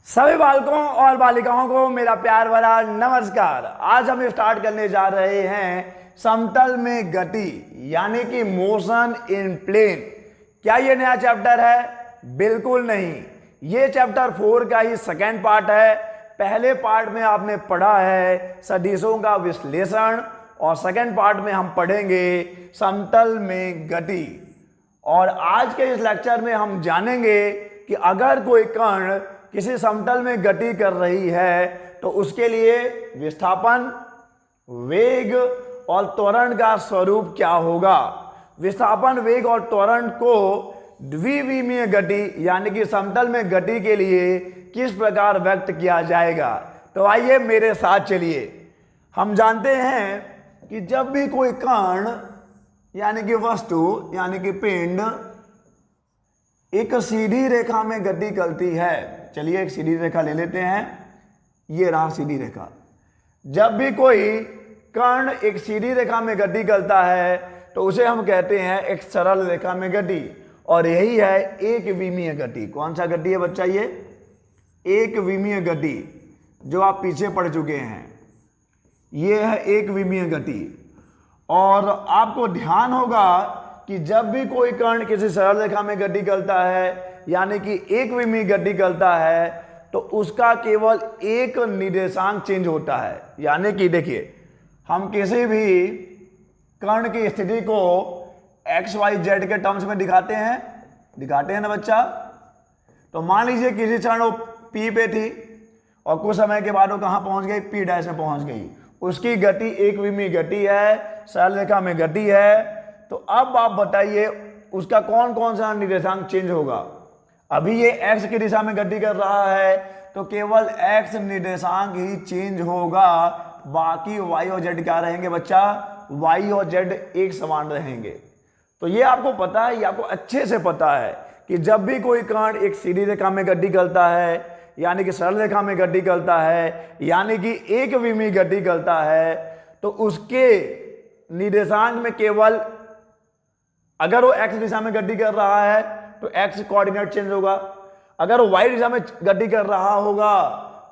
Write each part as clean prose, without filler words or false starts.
सभी बालकों और बालिकाओं को मेरा प्यार भरा नमस्कार। आज हम स्टार्ट करने जा रहे हैं समतल में गति यानी कि मोशन इन प्लेन। क्या ये नया चैप्टर है? बिल्कुल नहीं, ये चैप्टर 4 का ही सेकेंड पार्ट है। पहले पार्ट में आपने पढ़ा है सदिशों का विश्लेषण और सेकेंड पार्ट में हम पढ़ेंगे समतल में गति। और आज के इस लेक्चर में हम जानेंगे कि अगर कोई कण किसी समतल में गति कर रही है तो उसके लिए विस्थापन, वेग और त्वरण का स्वरूप क्या होगा। विस्थापन, वेग और त्वरण को द्विविमीय गति यानी कि समतल में गति के लिए किस प्रकार व्यक्त किया जाएगा। तो आइए मेरे साथ चलिए। हम जानते हैं कि जब भी कोई कण यानी कि वस्तु यानी कि पिंड एक सीधी रेखा में गति करती है, चलिए एक सीधी रेखा ले लेते हैं, ये रहा सीधी रेखा। जब भी कोई कण एक सीधी रेखा में गति करता है तो उसे हम कहते हैं एक सरल रेखा में गति, और यही है एक विमीय गति। कौन सा गति है बच्चा? ये एक विमीय गति जो आप पीछे पढ़ चुके हैं, ये है एक विमीय गति। और आपको ध्यान होगा कि जब भी कोई कण किसी सरल रेखा में गति करता है यानी कि एक विमीय गति करता है तो उसका केवल एक निर्देशांक चेंज होता है। यानी कि देखिए, हम किसी भी कण की स्थिति को एक्स वाई जेड के टर्म्स में दिखाते हैं ना बच्चा। तो मान लीजिए किसी क्षण वो पी पे थी और कुछ समय के बाद वो कहाँ पहुंच गई? पी डैश में पहुंच गई। उसकी गति एक विमीय गति है, सरल रेखा में गति है। तो अब आप बताइए उसका कौन कौन सा निर्देशांक चेंज होगा। अभी ये x की दिशा में गति कर रहा है तो केवल x निर्देशांक ही चेंज होगा, बाकी y और z क्या रहेंगे बच्चा? y और z एक समान रहेंगे। तो ये आपको पता है, ये आपको अच्छे से पता है कि जब भी कोई कण एक सीधी रेखा में गति करता है यानी कि सरल रेखा में गति करता है यानी कि एक विमीय गति करता है तो उसके निर्देशांक में केवल, अगर वो x दिशा में गति कर रहा है तो x कोऑर्डिनेट चेंज होगा, अगर वो y दिशा में गति कर रहा होगा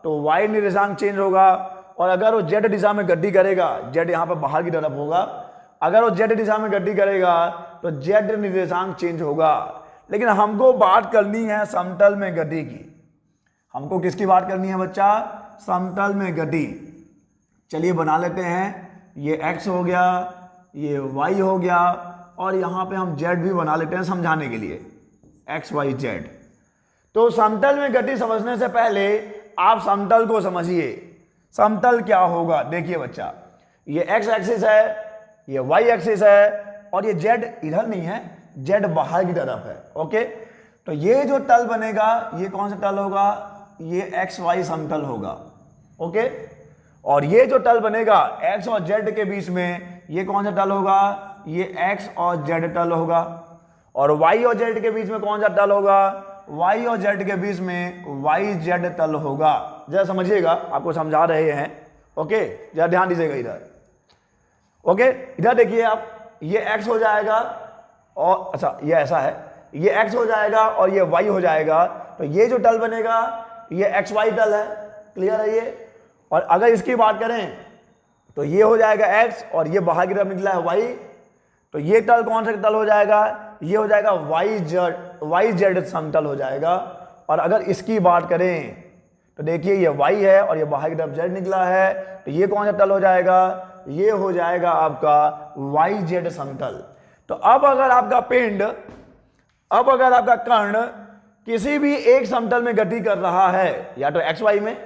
तो y निर्देशांक चेंज होगा, और अगर वो z दिशा में गति करेगा, z यहाँ पर बाहर की तरफ होगा, अगर वो z दिशा में गति करेगा तो z निर्देशांक चेंज होगा। लेकिन हमको बात करनी है समतल में गति की। हमको किसकी बात करनी है बच्चा? समतल में गति। चलिए बना लेते हैं, ये x हो गया, ये y हो गया, और यहाँ पे हम z भी बना लेते हैं समझाने के लिए, x y z। तो समतल में गति समझने से पहले आप समतल को समझिए। समतल क्या होगा? देखिए बच्चा, ये x एक्सिस है, ये y एक्सिस है, और ये z इधर नहीं है, z बाहर की तरफ है। ओके, तो ये जो तल बनेगा ये कौन सा तल होगा? ये x y समतल होगा। ओके, और ये जो तल बनेगा x और z के बीच में, ये कौन सा तल होगा? ये x और z तल होगा। और y और z के बीच में कौन सा तल होगा? y और z के बीच में y z तल होगा। जरा समझिएगा, आपको समझा रहे हैं। ओके, जरा ध्यान दीजिएगा इधर। ओके, इधर देखिए आप, ये x हो जाएगा और अच्छा ये ऐसा है, ये x हो जाएगा और ये y हो जाएगा। तो ये जो तल बनेगा ये x y तल है। क्लियर है ये? और अगर इसकी बात करें तो ये हो जाएगा x और ये बाहर की तरफ निकला है y। तो ये तल कौन सा तल हो जाएगा? ये हो जाएगा y z समतल हो जाएगा। और अगर इसकी बात करें तो देखिए ये y है और ये बाहर की तरफ z निकला है, तो ये कौन सा तल हो जाएगा? ये हो जाएगा आपका y z समतल। तो अब अगर आपका कण किसी भी एक समतल में गति कर रहा है, या तो x y में,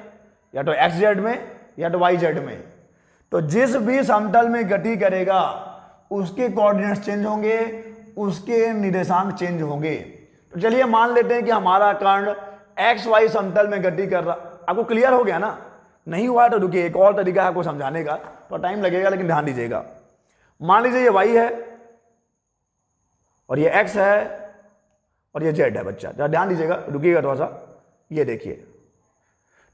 या तो x z में, या तो y z में, तो जिस भी समतल में गति करेगा उसके कोऑर्डिनेट्स चेंज होंगे, उसके निर्देशांक चेंज होंगे। तो चलिए मान लेते हैं कि हमारा कण एक्स वाई समतल में गति कर रहा। आपको क्लियर हो गया ना? नहीं हुआ तो रुकिए, एक और तरीका है आपको समझाने का, तो टाइम लगेगा लेकिन ध्यान दीजिएगा। मान लीजिए ये y है और ये x है और ये z है बच्चा। जरा ध्यान दीजिएगा, रुकिएगा थोड़ा सा। ये देखिए,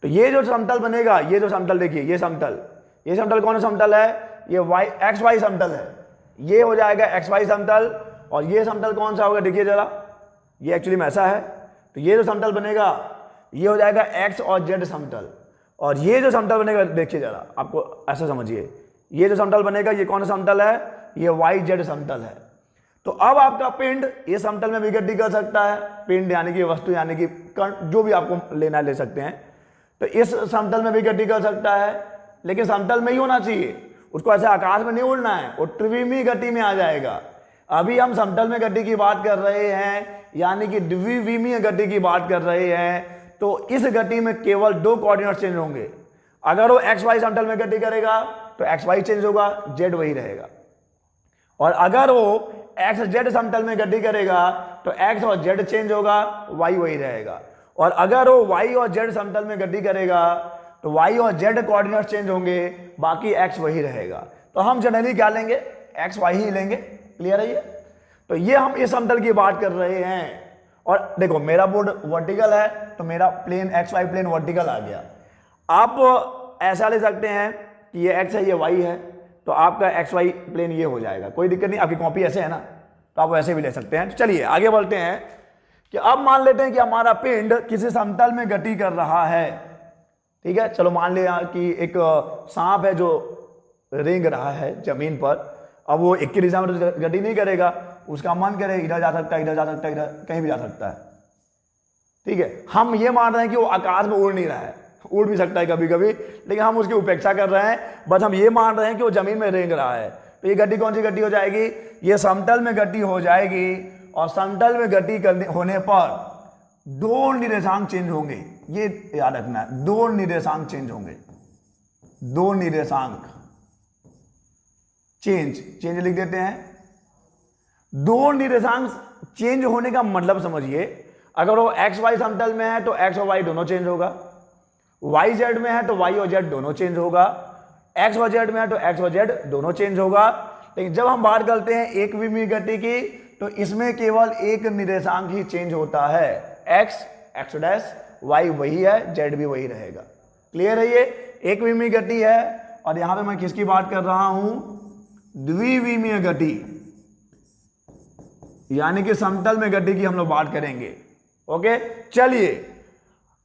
तो ये जो समतल बनेगा, ये जो समतल देखिए, ये समतल कौन सा समतल है? ये एक्स वाई समतल है। ये हो जाएगा एक्स वाई समतल। और ये समतल कौन सा होगा? देखिए जरा, ये एक्चुअली में ऐसा है। तो ये जो समतल बनेगा ये हो जाएगा एक्स और जेड समतल, और ये जो समतल बनेगा देखिए जरा, आपको ऐसा समझिए, ये जो समतल बनेगा ये कौन सा समतल है, ये वाई जेड समतल है। तो अब आपका पिंड ये समतल में भी गति कर सकता है, पिंड यानी कि वस्तु यानी कि कण, जो भी आपको लेना ले सकते हैं, तो इस समतल में भी गति कर सकता है, लेकिन समतल में ही होना चाहिए, उसको ऐसे आकाश में नहीं उड़ना है, वो त्रिविमीय गति में आ जाएगा। अभी हम समतल में गति की बात कर रहे हैं, यानी कि द्विविमीय गति की बात कर रहे हैं, तो इस गति में केवल 2 कोऑर्डिनेट चेंज होंगे। अगर वो एक्स वाई समतल में गति करेगा तो एक्स वाई चेंज होगा, जेड वही रहेगा, और अगर वो एक्स जेड समतल में गति करेगा तो एक्स और जेड चेंज होगा, वाई वही रहेगा, और अगर वो वाई और जेड समतल में गति करेगा तो वाई और जेड कोऑर्डिनेट चेंज होंगे, बाकी एक्स वही रहेगा। तो हम जनरली क्या लेंगे, एक्स वाई ही लेंगे। क्लियर है ये? तो ये हम इस समतल की बात कर रहे हैं, और देखो मेरा बोर्ड वर्टिकल है तो मेरा plane X Y plane vertical आ गया। आप ऐसा ले सकते हैं कि ये एक्स है ये वाई है, तो आपका एक्स वाई प्लेन ये हो जाएगा, कोई दिक्कत नहीं, आपकी कॉपी ऐसे है ना, तो आप वैसे भी ले सकते हैं। तो चलिए आगे बढ़ते हैं कि अब मान लेते हैं कि हमारा पिंड किसी समतल में गति कर रहा है। ठीक है, चलो मान लिया कि एक सांप है जो रेंग रहा है जमीन पर, अब वो एक की दिशा में गति नहीं करेगा, उसका मन करे इधर जा सकता है, इधर जा सकता है, इधर कहीं भी जा सकता है। ठीक है, हम ये मान रहे हैं कि वो आकाश में उड़ नहीं रहा है, उड़ भी सकता है कभी कभी, लेकिन हम उसकी उपेक्षा कर रहे हैं, बस हम ये मान रहे हैं कि वो जमीन में रेंग रहा है। तो ये गति कौन सी गति हो जाएगी, ये समतल में गति हो जाएगी, और समतल में गति होने पर 2 निर्देशांक चेंज होंगे, ये याद रखना है, 2 निर्देशांक चेंज होंगे, 2 निर्देशांक चेंज लिख देते हैं। 2 निर्देशांक चेंज होने का मतलब समझिए, अगर वो एक्स वाई समतल में है तो एक्स और वाई दोनों चेंज होगा, वाई जेड में है तो वाई और जेड दोनों चेंज होगा, एक्स और जेड में है तो एक्स और जेड दोनों चेंज होगा। लेकिन जब हम बात करते हैं एक विमीय गति की, तो इसमें केवल एक निर्देशांक ही चेंज होता है, एक्स डैश, वाई वही है, जेड भी वही रहेगा। क्लियर है? ये एक विमीय गति है, और यहां पे मैं किसकी बात कर रहा हूं, द्विविमीय गति, यानी कि समतल में गति की हम लोग बात करेंगे। ओके, चलिए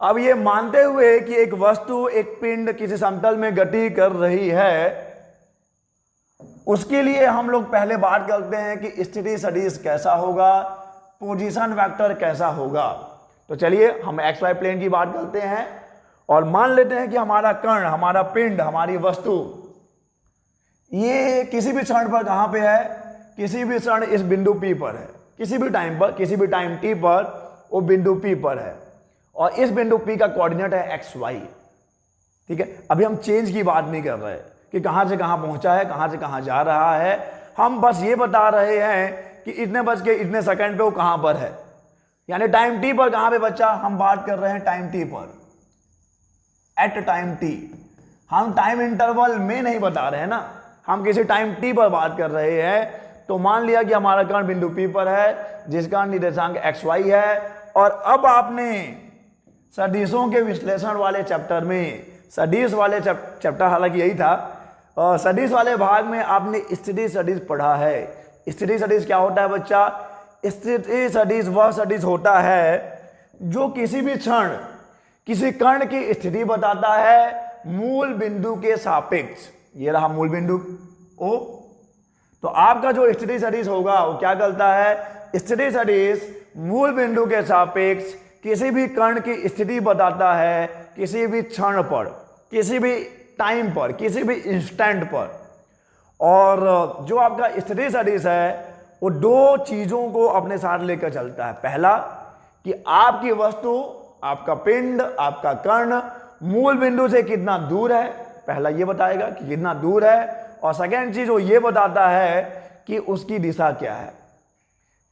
अब ये मानते हुए कि एक वस्तु एक पिंड किसी समतल में गति कर रही है, उसके लिए हम लोग पहले बात करते हैं कि स्थिति सदिश कैसा होगा, पोजीशन वेक्टर कैसा होगा। तो चलिए हम एक्स वाई प्लेन की बात करते हैं, और मान लेते हैं कि हमारा कण, हमारा पिंड, हमारी वस्तु ये किसी भी क्षण पर कहां पे है, किसी भी क्षण इस बिंदु P पर है, किसी भी टाइम पर, किसी भी टाइम T पर वो बिंदु P पर है, और इस बिंदु P का कोऑर्डिनेट है एक्स वाई। ठीक है, अभी हम चेंज की बात नहीं कर रहे कि कहां से कहां पहुंचा है, कहां से कहां जा रहा है, हम बस ये बता रहे हैं कि इतने बज के इतने सेकंड पे वो कहां पर है, यानी टाइम T पर कहां पे बच्चा, हम बात कर रहे हैं टाइम T पर, एट टाइम T। हम टाइम इंटरवल में नहीं बता रहे हैं ना, हम किसी टाइम T पर बात कर रहे हैं। तो मान लिया कि हमारा कण बिंदु P पर है, जिसका निर्देशांक एक्स वाई है, और अब आपने सदिशों के विश्लेषण वाले चैप्टर में, सदिश वाले चैप्टर हालांकि यही था, और सदिश वाले भाग में आपने स्थिति सदिश पढ़ा है। स्थिति सदिश क्या होता है बच्चा, स्थिति सदिश वह सदिश होता है जो किसी भी क्षण किसी कण की स्थिति बताता है मूल बिंदु के सापेक्ष। ये रहा मूल बिंदु O, तो आपका जो स्थिति सदिश होगा वो क्या करता है, स्थिति सदिश मूल बिंदु के सापेक्ष किसी भी कण की स्थिति बताता है, किसी भी क्षण पर, किसी भी टाइम पर, किसी भी इंस्टेंट पर। और जो आपका स्थिति सदिश है वो 2 चीजों को अपने साथ लेकर चलता है। पहला कि आपकी वस्तु, आपका पिंड, आपका कण मूल बिंदु से कितना दूर है, पहला ये बताएगा कि कितना दूर है, और सेकेंड चीज वो ये बताता है कि उसकी दिशा क्या है,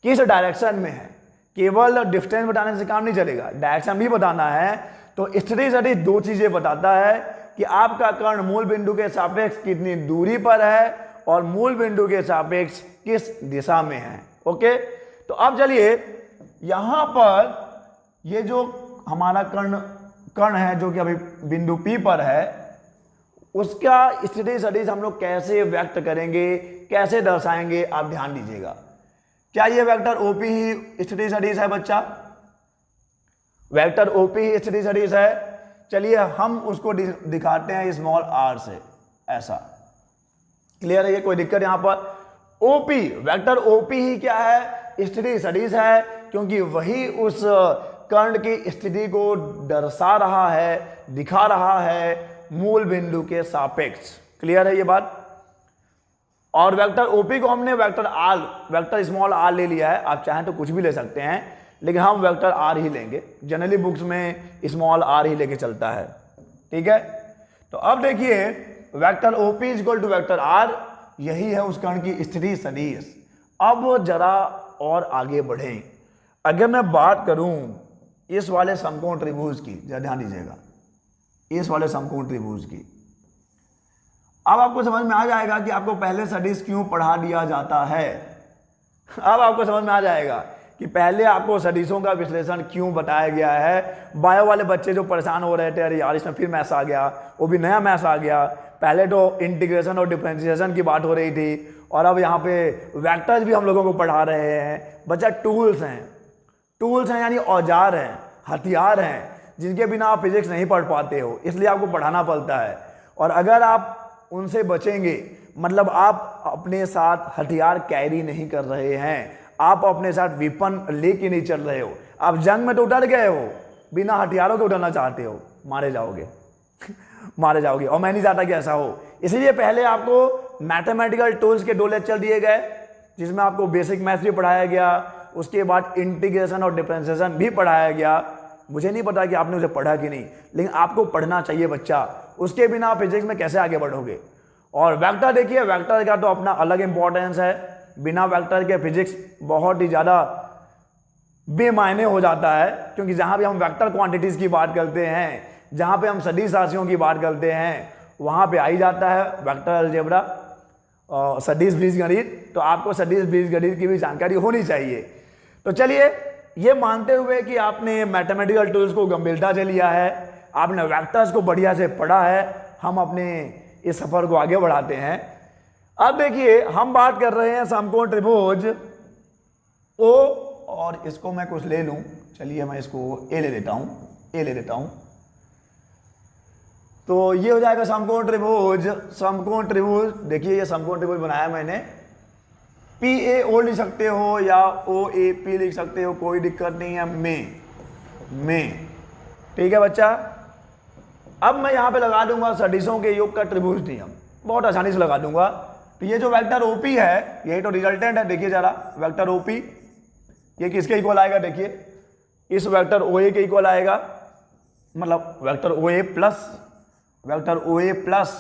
किस डायरेक्शन में है। केवल डिस्टेंस बताने से काम नहीं चलेगा, डायरेक्शन भी बताना है। तो स्थिति सदिश 2 चीजें बताता है कि आपका कण मूल बिंदु के सापेक्ष कितनी दूरी पर है, और मूल बिंदु के सापेक्ष किस दिशा में है। ओके, तो अब चलिए यहां पर ये जो हमारा कण है जो कि अभी बिंदु P पर है, उसका स्थिति सदिश हम लोग कैसे व्यक्त करेंगे, कैसे दर्शाएंगे, आप ध्यान दीजिएगा। क्या ये वेक्टर OP ही स्थिति सदिश है बच्चा? वेक्टर ओपी ही स्थिति सदिश है। चलिए हम उसको दिखाते हैं स्मॉल आर से, ऐसा। क्लियर है? ये कोई दिक्कत यहां पर ओपी, वेक्टर ओपी ही क्या है? स्थिति सदिश है, क्योंकि वही उस कर्ण की स्थिति को दर्शा रहा है, दिखा रहा है मूल बिंदु के सापेक्ष। क्लियर है ये बात? और वेक्टर ओपी को हमने vector R, vector small R ले लिया है। आप चाहें तो कुछ भी ले सकते हैं, लेकिन हम वेक्टर आर ही लेंगे। जनरली बुक्स में स्मॉल आर ही लेके चलता है। ठीक है? तो अब देखिए vector OP is equal to vector R, यही है उस कर्ण की स्थिति सदिश। अब जरा और आगे बढ़ें। अगर मैं बात करूं इस वाले समकोण त्रिभुज की, जरा ध्यान दीजिएगा, इस वाले समकोण त्रिभुज की, अब आपको समझ में आ जाएगा कि आपको पहले सदिश क्यों पढ़ा दिया जाता है। अब आपको समझ में आ जाएगा कि पहले आपको सदिशों का विश्लेषण क्यों बताया गया है। बायो वाले बच्चे जो परेशान हो रहे थे, अरे यार इसमें फिर मैथ्स आ गया, वो भी नया मैथ्स आ गया। पहले तो इंटीग्रेशन और डिफरेंशिएशन की बात हो रही थी, और अब यहाँ पे वेक्टर्स भी हम लोगों को पढ़ा रहे हैं। बच्चा टूल्स हैं, टूल्स हैं यानी औजार हैं, हथियार हैं, जिनके बिना आप फिजिक्स नहीं पढ़ पाते हो, इसलिए आपको पढ़ाना पड़ता है। और अगर आप उनसे बचेंगे, मतलब आप अपने साथ हथियार कैरी नहीं कर रहे हैं, आप अपने साथ विपन लेके नहीं चल रहे हो, आप जंग में तो उतर गए हो, बिना हथियारों के उतरना चाहते हो, मारे जाओगे मारे जाओगे। और मैं नहीं चाहता कि ऐसा हो, इसलिए पहले आपको मैथमेटिकल टूल्स के 2 लेक्चर दिए गए, जिसमें आपको बेसिक मैथ्स भी पढ़ाया गया, उसके बाद इंटीग्रेशन और डिफरेंशिएशन भी पढ़ाया गया। मुझे नहीं पता कि आपने उसे पढ़ा कि नहीं, लेकिन आपको पढ़ना चाहिए बच्चा, उसके बिना आप फिजिक्स में कैसे आगे बढ़ोगे। और वेक्टर देखिए, वेक्टर का तो अपना अलग इंपॉर्टेंस है। बिना वेक्टर के फिजिक्स बहुत ही ज़्यादा बेमायने हो जाता है, क्योंकि जहाँ भी हम वेक्टर क्वांटिटीज़ की बात करते हैं, जहाँ पे हम सदिश राशियों की बात करते हैं, वहाँ पे आ ही जाता है वेक्टर अलजेब्रा, सदिश बीजगणित। तो आपको सदिश बीजगणित की भी जानकारी होनी चाहिए। तो चलिए, ये मानते हुए कि आपने मैथमेटिकल टूल्स को गंभीरता से लिया है, आपने वेक्टर्स को बढ़िया से पढ़ा है, हम अपने इस सफर को आगे बढ़ाते हैं। अब देखिए हम बात कर रहे हैं समकोण त्रिभुज ओ, और इसको मैं कुछ ले लूं। चलिए मैं इसको ए ले लेता हूं, ए ले लेता हूं। तो ये हो जाएगा समकोण त्रिभुज। समकोण त्रिभुज देखिए, ये समकोण त्रिभुज बनाया मैंने। पी ए ओ लिख सकते हो या ओ ए पी लिख सकते हो, कोई दिक्कत नहीं है। में ठीक है बच्चा। अब मैं यहां पे लगा दूंगा सदिशों के योग का त्रिभुज नियम, बहुत आसानी से लगा दूंगा। तो ये जो वेक्टर ओपी है, यही तो रिजल्टेंट है। देखिए जरा, वेक्टर ओपी ये किसके इक्वल आएगा? देखिए इस वेक्टर ओ ए के इक्वल आएगा, मतलब vector O A plus vector O A plus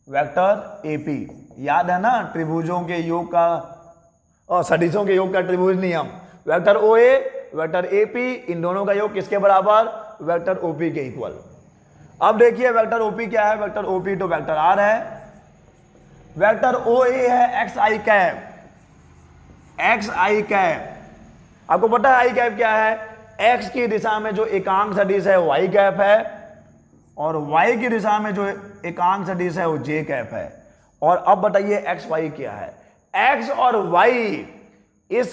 vector A P. याद है ना त्रिभुजों के योग का और सदिशों के योग का त्रिभुज नियम। Vector O A vector A P, इन दोनों का योग किसके बराबर? वेक्टर ओ पी के इक्वल। अब देखिए वेक्टर ओ पी क्या है? वेक्टर ओ पी तो वेक्टर आर है। वेक्टर ओ ए है X I cap, X I cap. आपको पता है आई कैप क्या है? एक्स की दिशा में जो एकांक सदिश है वो वाई कैप है, और वाई की दिशा में जो एकांक सदिश है वो जे कैप है। और अब बताइए एक्स वाई क्या है? एक्स और वाई इस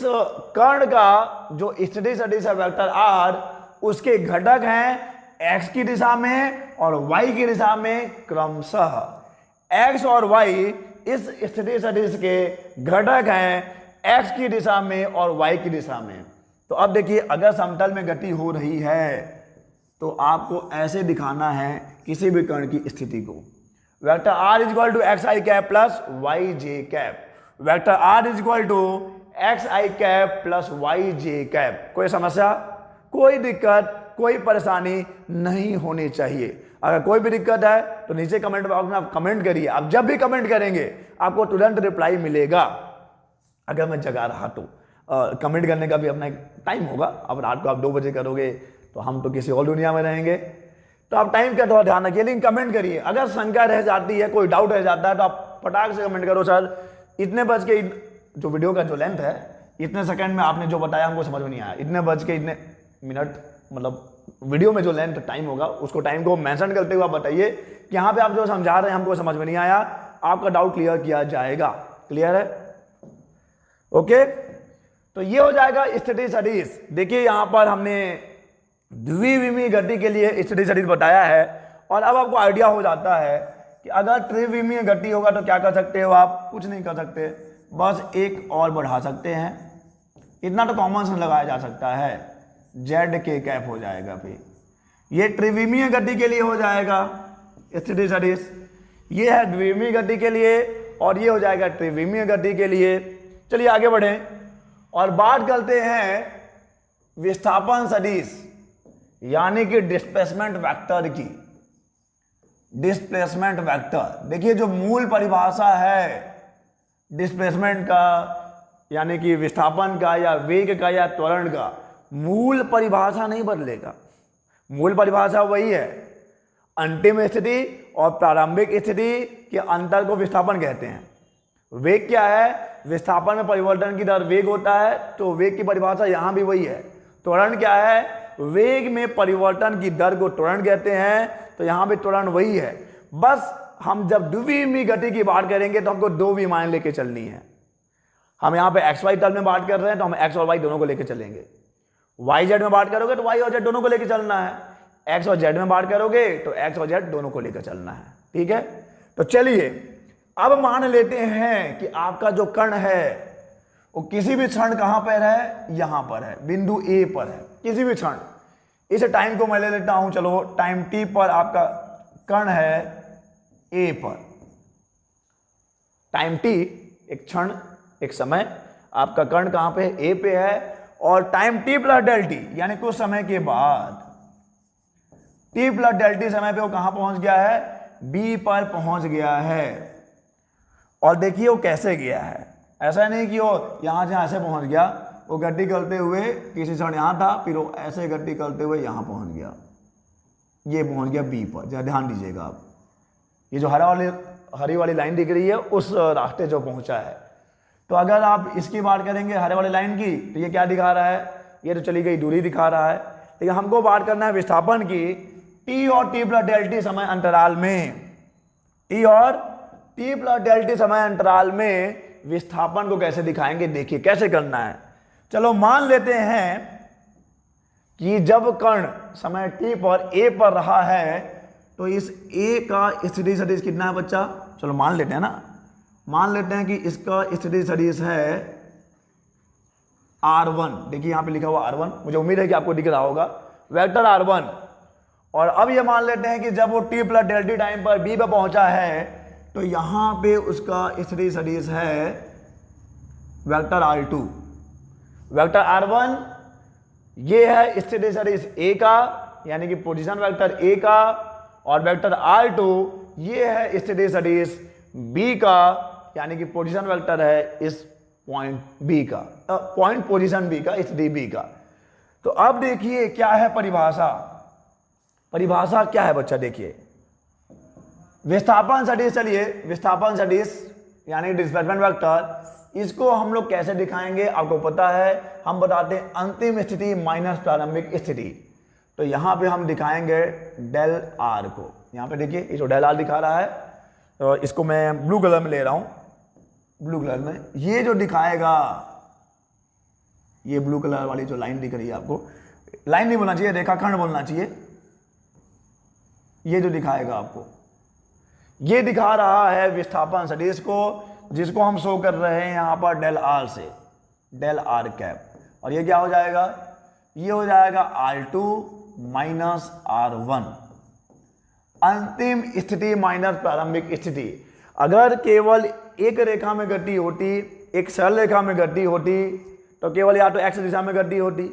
कर्ण का जो स्थिति सदिश है वेक्टर आर, उसके घटक हैं एक्स की दिशा में और वाई की दिशा में क्रमशः। एक्स और वाई इस स्थिति सदिश के घटक हैं एक्स की दिशा में और वाई की दिशा में। तो अब देखिए, अगर समतल में गति हो रही है तो आपको ऐसे दिखाना है किसी भी कर्ण की स्थिति को। Vector R is equal to X I cap plus Y J cap. Vector R is equal to X I cap plus Y J cap. कोई समस्या, कोई दिक्कत, कोई परेशानी नहीं होनी चाहिए। अगर कोई भी दिक्कत है तो नीचे कमेंट बॉक्स में आप कमेंट करिए। आप जब भी कमेंट करेंगे आपको तुरंत रिप्लाई मिलेगा, अगर मैं जगा रहा तो। कमेंट करने का भी अपना एक टाइम होगा। अब रात को आप 2 बजे करोगे तो हम तो किसी और दुनिया में रहेंगे, तो आप टाइम का थोड़ा ध्यान रखिए। लेकिन कमेंट करिए, अगर शंका रह जाती है, कोई डाउट रह जाता है तो आप फटाक से कमेंट करो, सर इतने बज के, जो वीडियो का जो लेंथ है, इतने सेकंड में आपने जो बताया हमको समझ में नहीं आया, इतने बज के इतने मिनट, मतलब वीडियो में जो लेंथ टाइम होगा उसको, टाइम को मेंशन करते हुए आप बताइए कि यहाँ पे आप जो समझा रहे हैं हमको समझ में नहीं आया, आपका डाउट क्लियर किया जाएगा। क्लियर है? ओके, तो ये हो जाएगा स्थिति सदिश। देखिए यहाँ पर हमने द्विविमीय गति के लिए स्टडी सटीज बताया है। और अब आपको आइडिया हो जाता है कि अगर त्रिविमीय गति होगा तो क्या कर सकते हो आप, कुछ नहीं कर सकते, बस एक और बढ़ा सकते हैं। इतना तो कॉमन सेंस लगाया जा सकता है, जेड के कैप हो जाएगा। फिर ये त्रिविमीय गति के लिए हो जाएगा स्टडी सटीज, ये है द्विविमीय गति के लिए और ये हो जाएगा त्रिविमीय गति के लिए। चलिए आगे बढ़ें और बात करते हैं विस्थापन सदिश यानी कि डिस्प्लेसमेंट वेक्टर की। डिस्प्लेसमेंट वेक्टर, देखिए जो मूल परिभाषा है डिस्प्लेसमेंट का यानी कि विस्थापन का या वेग का या त्वरण का, मूल परिभाषा नहीं बदलेगा। मूल परिभाषा वही है, अंतिम स्थिति और प्रारंभिक स्थिति के अंतर को विस्थापन कहते हैं। वेग क्या है, विस्थापन में परिवर्तन की दर वेग होता है, तो वेग की परिभाषा यहां भी वही है। त्वरण क्या है, वेग में परिवर्तन की दर को त्वरण कहते हैं, तो यहां भी त्वरण वही है। बस हम जब द्विविमीय गति की बात करेंगे तो हमको दो विमाएं लेके चलनी है। हम यहां पे एक्स वाई तल में बात कर रहे हैं तो हम एक्स और वाई दोनों को लेके चलेंगे। वाई जेड में बात करोगे तो वाई और जेड दोनों को लेके चलना है। एक्स और जेड में बात करोगे तो एक्स और जेड दोनों को लेकर चलना है। ठीक है, तो चलिए अब मान लेते हैं कि आपका जो कण है वो किसी भी क्षण कहां पर है, यहां पर है, बिंदु ए पर है, किसी भी क्षण। इस टाइम को मैं ले लेता हूं, चलो टाइम टी पर आपका कण है ए पर। टाइम टी एक क्षण, एक समय, आपका कण कहां पे है, ए पे है। और time T plus del T यानी कुछ समय के बाद टी प्लस डेल टी समय पे वो कहां पहुंच गया है, बी पर पहुंच गया है। और देखिए वो कैसे गया है, ऐसा नहीं कि वो यहां से ऐसे पहुंच गया, वो गति करते हुए किसी क्षण यहां था, फिर वो ऐसे गति करते हुए यहां पहुंच गया, ये पहुंच गया बी पर। जरा ध्यान दीजिएगा आप, ये जो हरी वाली लाइन दिख रही है उस रास्ते जो पहुंचा है। तो अगर आप इसकी बात करेंगे हरे वाली लाइन की, तो ये क्या दिखा रहा है, ये तो चली गई दूरी दिखा रहा है। लेकिन हमको बात करना है विस्थापन की, टी और टी प्लस डेल टी समय अंतराल में, टी और टी प्लस डेल टी समय अंतराल में विस्थापन को कैसे दिखाएंगे, देखिए कैसे करना है। चलो मान लेते हैं कि जब कण समय टी पर ए पर रहा है तो इस ए का स्थिति सदिश कितना है बच्चा, चलो मान लेते हैं ना, मान लेते हैं कि इसका स्थिति सदिश है R1। देखिए यहां पे लिखा हुआ R1, मुझे उम्मीद है कि आपको दिख रहा होगा, वेक्टर R1। और अब ये मान लेते हैं कि जब वो T plus del T time पर बी पर पहुंचा है तो यहां पे उसका स्थिति सदिश है वेक्टर R2। वेक्टर R1 ये है स्थिति सदिश ए का यानी कि पोजीशन वेक्टर ए का, और वेक्टर R2 ये है स्थिति सदिश बी का यानी कि पोजीशन वेक्टर है इस पॉइंट बी का, पॉइंट पोजीशन बी का, स्थिति बी का। तो अब देखिए क्या है परिभाषा, परिभाषा क्या है बच्चा, देखिए विस्थापन सदिश। चलिए विस्थापन सदिश यानी डिस्प्लेसमेंट वेक्टर, इसको हम लोग कैसे दिखाएंगे आपको पता है, हम बताते हैं अंतिम स्थिति माइनस प्रारंभिक स्थिति। तो यहां पे हम दिखाएंगे डेल आर को, यहां पे देखिए ये जो डेल आर दिखा रहा है, तो इसको मैं ब्लू कलर में ले रहा हूं, ब्लू कलर में ये जो दिखाएगा, ये ब्लू कलर वाली जो लाइन दिख रही है आपको, लाइन नहीं बोलना चाहिए, रेखाखंड बोलना चाहिए, ये जो दिखाएगा आपको, ये दिखा रहा है विस्थापन सदिश को, जिसको हम शो कर रहे हैं यहां पर डेल आर से, डेल आर कैप। और ये क्या हो जाएगा, ये हो जाएगा R2 माइनस R1, अंतिम स्थिति माइनस प्रारंभिक स्थिति। अगर केवल एक रेखा में गति होती, एक सरल रेखा में गति होती, तो केवल या तो x दिशा में गति होती,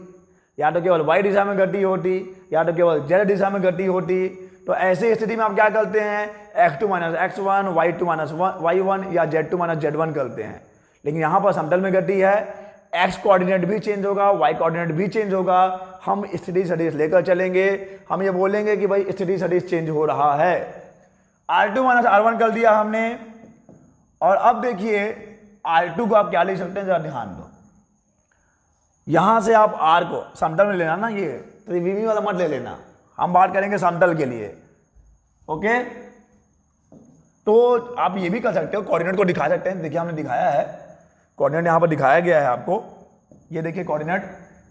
या तो केवल y दिशा में गति होती, या तो केवल z दिशा में गति होती। तो ऐसी स्थिति में आप क्या करते हैं, x2 minus x1, y2 minus y1 या z2 माइनस z1 करते हैं। लेकिन यहां पर समतल में गति है, x कोऑर्डिनेट भी चेंज होगा, y कोऑर्डिनेट भी चेंज होगा, हम स्थिति सदिश लेकर चलेंगे, हम ये बोलेंगे कि भाई स्थिति सदिश चेंज हो रहा है। R2 माइनस R1 कर दिया हमने, और अब देखिए R2 को आप क्या लिख सकते हैं, जरा ध्यान दो, यहां से आप R को समतल में लेना ना, ये त्रिविमीय वाला मत ले लेना, हम बात करेंगे समतल के लिए, ओके। तो आप ये भी कर सकते हो, कोऑर्डिनेट को दिखा सकते हैं, देखिए हमने दिखाया है, कोऑर्डिनेट यहां पर दिखाया गया है आपको, ये देखिए कोऑर्डिनेट,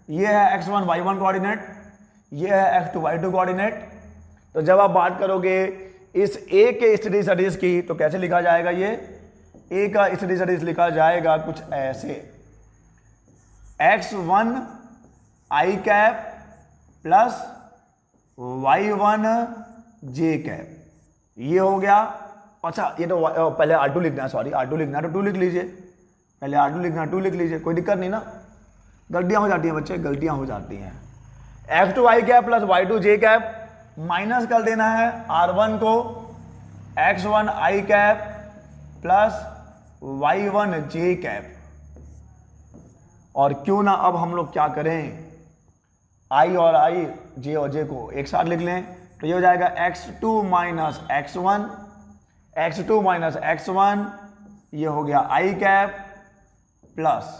ये है x1 y1 कोऑर्डिनेट, ये है x2 y2 कोऑर्डिनेट। तो जब आप बात करोगे इस a के स्थिति सदिश की तो कैसे लिखा जाएगा, ये a का स्थिति सदिश लिखा जाएगा कुछ ऐसे, x1 i cap plus y1 j cap, ये हो गया। अच्छा ये तो पहले R2 लिखना है, सॉरी R2 लिखना है तो 2 लिख लीजिए, पहले R2 लिखना है 2 लिख लीजिए, कोई दिक्कत नहीं ना, गलतियां हो जाती हैं बच्चे, गलतियां हो जाती हैं। x2 i cap plus y2 j cap, minus कर देना है R1 को x1 i cap plus y1 j cap, और क्यों ना अब हम लोग क्या करें, i और i j और j को एक साथ लिख लें, तो ये हो जाएगा x2 minus x1, x2 minus x1, ये हो गया i cap plus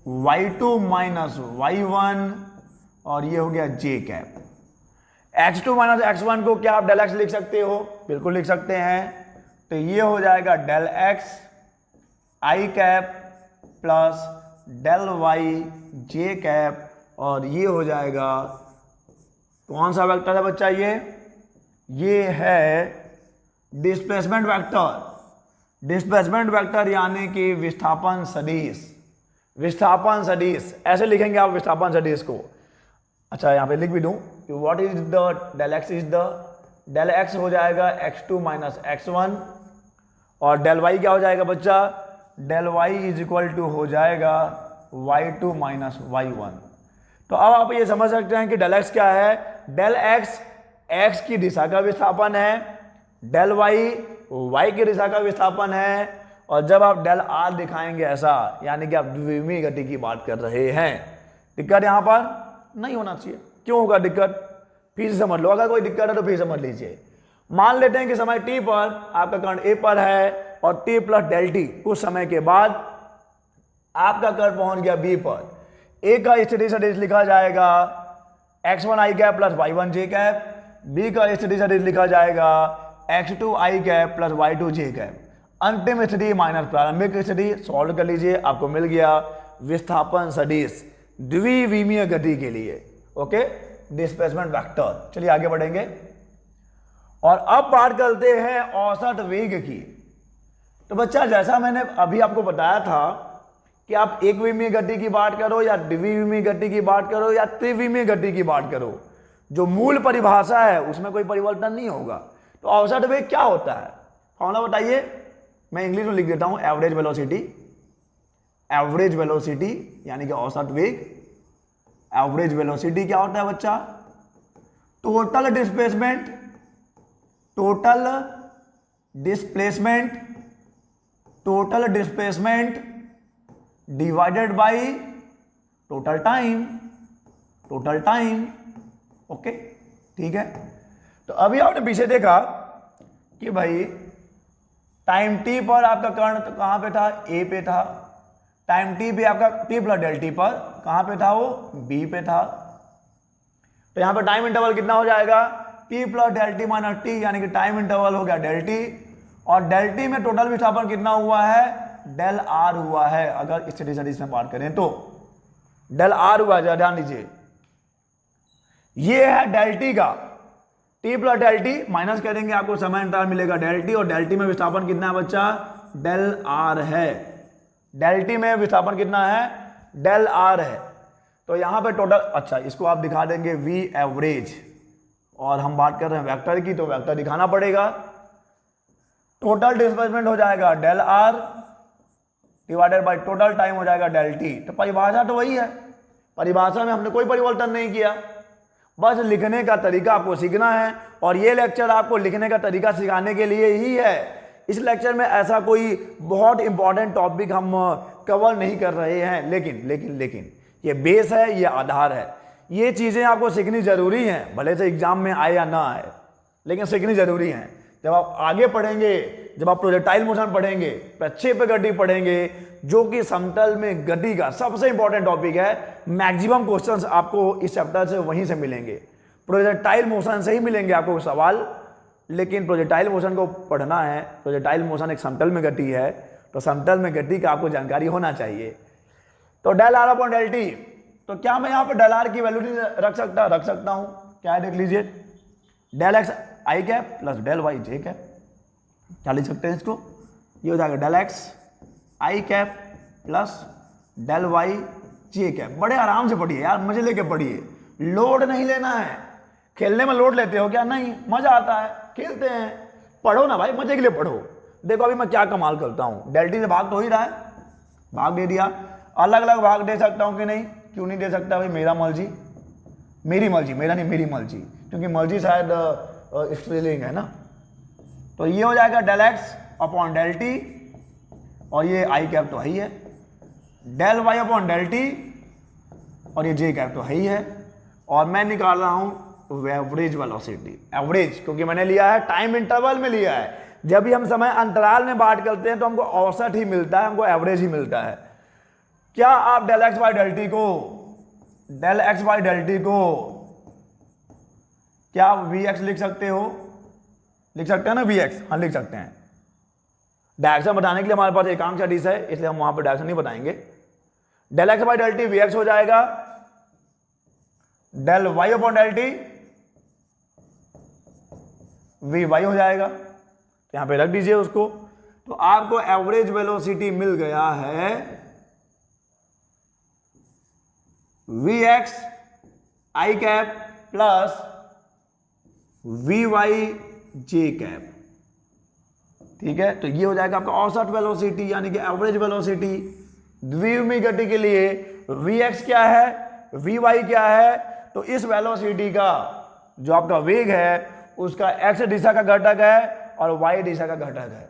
y2 minus y1, और ये हो गया j cap. x2 minus x1 को क्या आप डेल x लिख सकते हो, बिल्कुल लिख सकते हैं, तो ये हो जाएगा del x i cap plus del y j cap, और ये हो जाएगा कौन सा वेक्टर है बच्चा, ये है डिस्प्लेसमेंट वेक्टर। डिस्प्लेसमेंट वेक्टर यानी कि विस्थापन सदिश, विस्थापन सदिश ऐसे लिखेंगे आप विस्थापन सदिश को। अच्छा यहाँ पे लिख भी दूं कि what is the del X, is the del X हो जाएगा x2 माइनस x1, और डेल y क्या हो जाएगा बच्चा, del y is equal to हो जाएगा y2 माइनस y1। तो अब आप ये समझ सकते हैं कि डेल x क्या है, डेल x x की दिशा का विस्थापन है, डेल y y की दिशा का विस्थापन है, और जब आप डेल r दिखाएंगे ऐसा यानी कि आप द्विविमीय गति की बात कर रहे हैं। दिक्कत यहां पर नहीं होना चाहिए, क्यों होगा दिक्कत, फिर से समझ लो, अगर कोई दिक्कत है तो फिर समझ लीजिए। मान लेते हैं कि समय t पर आपका कण a पर है और t प्लस डेल टी, कुछ समय के बाद आपका कण पहुंच गया b पर, a का स्थिति सदिश लिखा जाएगा x1 i cap plus y1 j cap, b का स्थिति सदिश लिखा जाएगा x2 i cap plus y2 j cap. अंतिम स्थिति माइनस प्रारंभिक स्थिति सॉल्व कर लीजिए, आपको मिल गया विस्थापन सदिश द्विविमीय गति के लिए, ओके, डिस्प्लेसमेंट वेक्टर। चलिए आगे बढ़ेंगे और अब बात करते हैं औसत वेग की। तो बच्चा जैसा मैंने अभी आपको बताया था कि आप एक विमीय गति की बात करो या द्विविमीय गति की बात करो या त्रिविमीय गति की बात करो, जो मूल परिभाषा है उसमें कोई परिवर्तन नहीं होगा। तो औसत वेग क्या होता है, फॉर्मूला बताइए, मैं इंग्लिश में लिख देता हूं, एवरेज वेलोसिटी। एवरेज वेलोसिटी यानी कि औसत वेग। एवरेज वेलोसिटी क्या होता है बच्चा, total displacement, total displacement, total displacement divided by total time, total time, okay, ठीक है। तो अभी आपने पीछे देखा कि भाई टाइम टी पर आपका कर्ण तो कहां पे था, ए पे था, टाइम टी पे आपका टी प्लस डेल टी पर कहां पे था, वो बी पे था। तो यहां पे टाइम इंटरवल कितना हो जाएगा, T plus del T minus T, यानी कि टाइम इंटरवल हो गया डेल टी, और डेल टी में टोटल विस्थापन कितना हुआ है, डेल आर हुआ है। अगर स्थिति सदिश में बात करें तो डेल आर हुआ है, ध्यान दीजिए, ये है डेल टी का, T plus del T minus करेंगे आपको समय अंतराल मिलेगा डेल टी, और डेल टी में विस्थापन कितना है बच्चा, डेल आर है। डेल टी में विस्थापन कितना है, डेल आर है। तो यहां पे टोटल, अच्छा इसको आप दिखा देंगे वी एवरेज, और हम बात कर रहे हैं वेक्टर की, तो वेक्टर दिखाना पड़ेगा। टोटल डिस्प्लेसमेंट हो जाएगा del R divided by total time हो जाएगा डेल टी। तो परिभाषा तो वही है, परिभाषा में हमने कोई परिवर्तन नहीं किया, बस लिखने का तरीका आपको सीखना है, और ये लेक्चर आपको लिखने का तरीका सिखाने के लिए ही है। इस लेक्चर में ऐसा कोई बहुत इंपॉर्टेंट टॉपिक हम कवर नहीं कर रहे हैं, लेकिन ये बेस है, ये आधार है, ये चीज़ें आपको सीखनी जरूरी हैं, भले से एग्जाम में आए या ना आए, लेकिन सीखनी जरूरी हैं। जब आप आगे पढ़ेंगे, जब आप प्रोजेक्टाइल मोशन पढ़ेंगे, प्रक्षेप गति पढ़ेंगे, जो कि समतल में गति का सबसे इंपॉर्टेंट टॉपिक है, मैक्सिमम क्वेश्चंस आपको इस चैप्टर से वहीं से मिलेंगे, प्रोजेक्टाइल मोशन से ही मिलेंगे आपको सवाल। लेकिन प्रोजेक्टाइल मोशन को पढ़ना है, प्रोजेक्टाइल मोशन एक समतल में गति है, तो समतल में गति का आपको जानकारी होना चाहिए। तो del R upon del T, तो क्या मैं यहाँ पे डेल आर की वैल्यू नहीं रख सकता? रख सकता हूं। क्या है देख लीजिए, del x I cap plus del Y J cap. क्या लिख सकते हैं इसको? ये हो जाएगा del x I cap plus del Y J cap. बड़े आराम से पढ़िए यार, मजे लेके पढ़िए, लोड नहीं लेना है। खेलने में लोड लेते हो क्या? नहीं, मजा आता है, खेलते हैं। पढ़ो ना भाई, मजे के लिए पढ़ो। देखो अभी मैं क्या कमाल करता हूं, डेल टी से भाग तो हो ही रहा है, भाग दे दिया। अलग अलग भाग दे सकता हूं कि नहीं? क्यों नहीं दे सकता भाई? मेरा मर्जी, मेरी मर्जी, मेरा नहीं मेरी मर्जी, क्योंकि मर्जी शायद स्त्रीलिंग है ना। तो ये हो जाएगा del X upon del T, और ये आई कैप तो है ही है, del Y upon del T, और ये जे कैप तो है ही है। और मैं निकाल रहा हूं एवरेज वेलोसिटी, एवरेज, क्योंकि मैंने लिया है टाइम इंटरवल में लिया है। जब भी हम समय अंतराल में बात करते हैं तो हमको औसत ही मिलता है, हमको एवरेज ही मिलता है। क्या आप del X by del T को, del X by del T को क्या वी एक्स लिख सकते हो? लिख सकते हैं ना वी एक्स? हाँ लिख सकते हैं। डायरेक्शन बताने के लिए हमारे पास एकांक सदिश है, इसलिए हम वहां पर डायरेक्शन नहीं बताएंगे। Del X by del T V X हो जाएगा, del Y upon del T V Y हो जाएगा। यहां पे रख दीजिए उसको। तो आपको एवरेज वेलोसिटी मिल गया है V X I cap plus V Y J cap. ठीक है, तो ये हो जाएगा आपका औसत वेलोसिटी यानी कि एवरेज वेलोसिटी। द्विविमीय गति के लिए वी एक्स क्या है, वी वाई क्या है? तो इस वेलोसिटी का जो आपका वेग है उसका एक्स दिशा का घटक है और वाई दिशा का घटक है।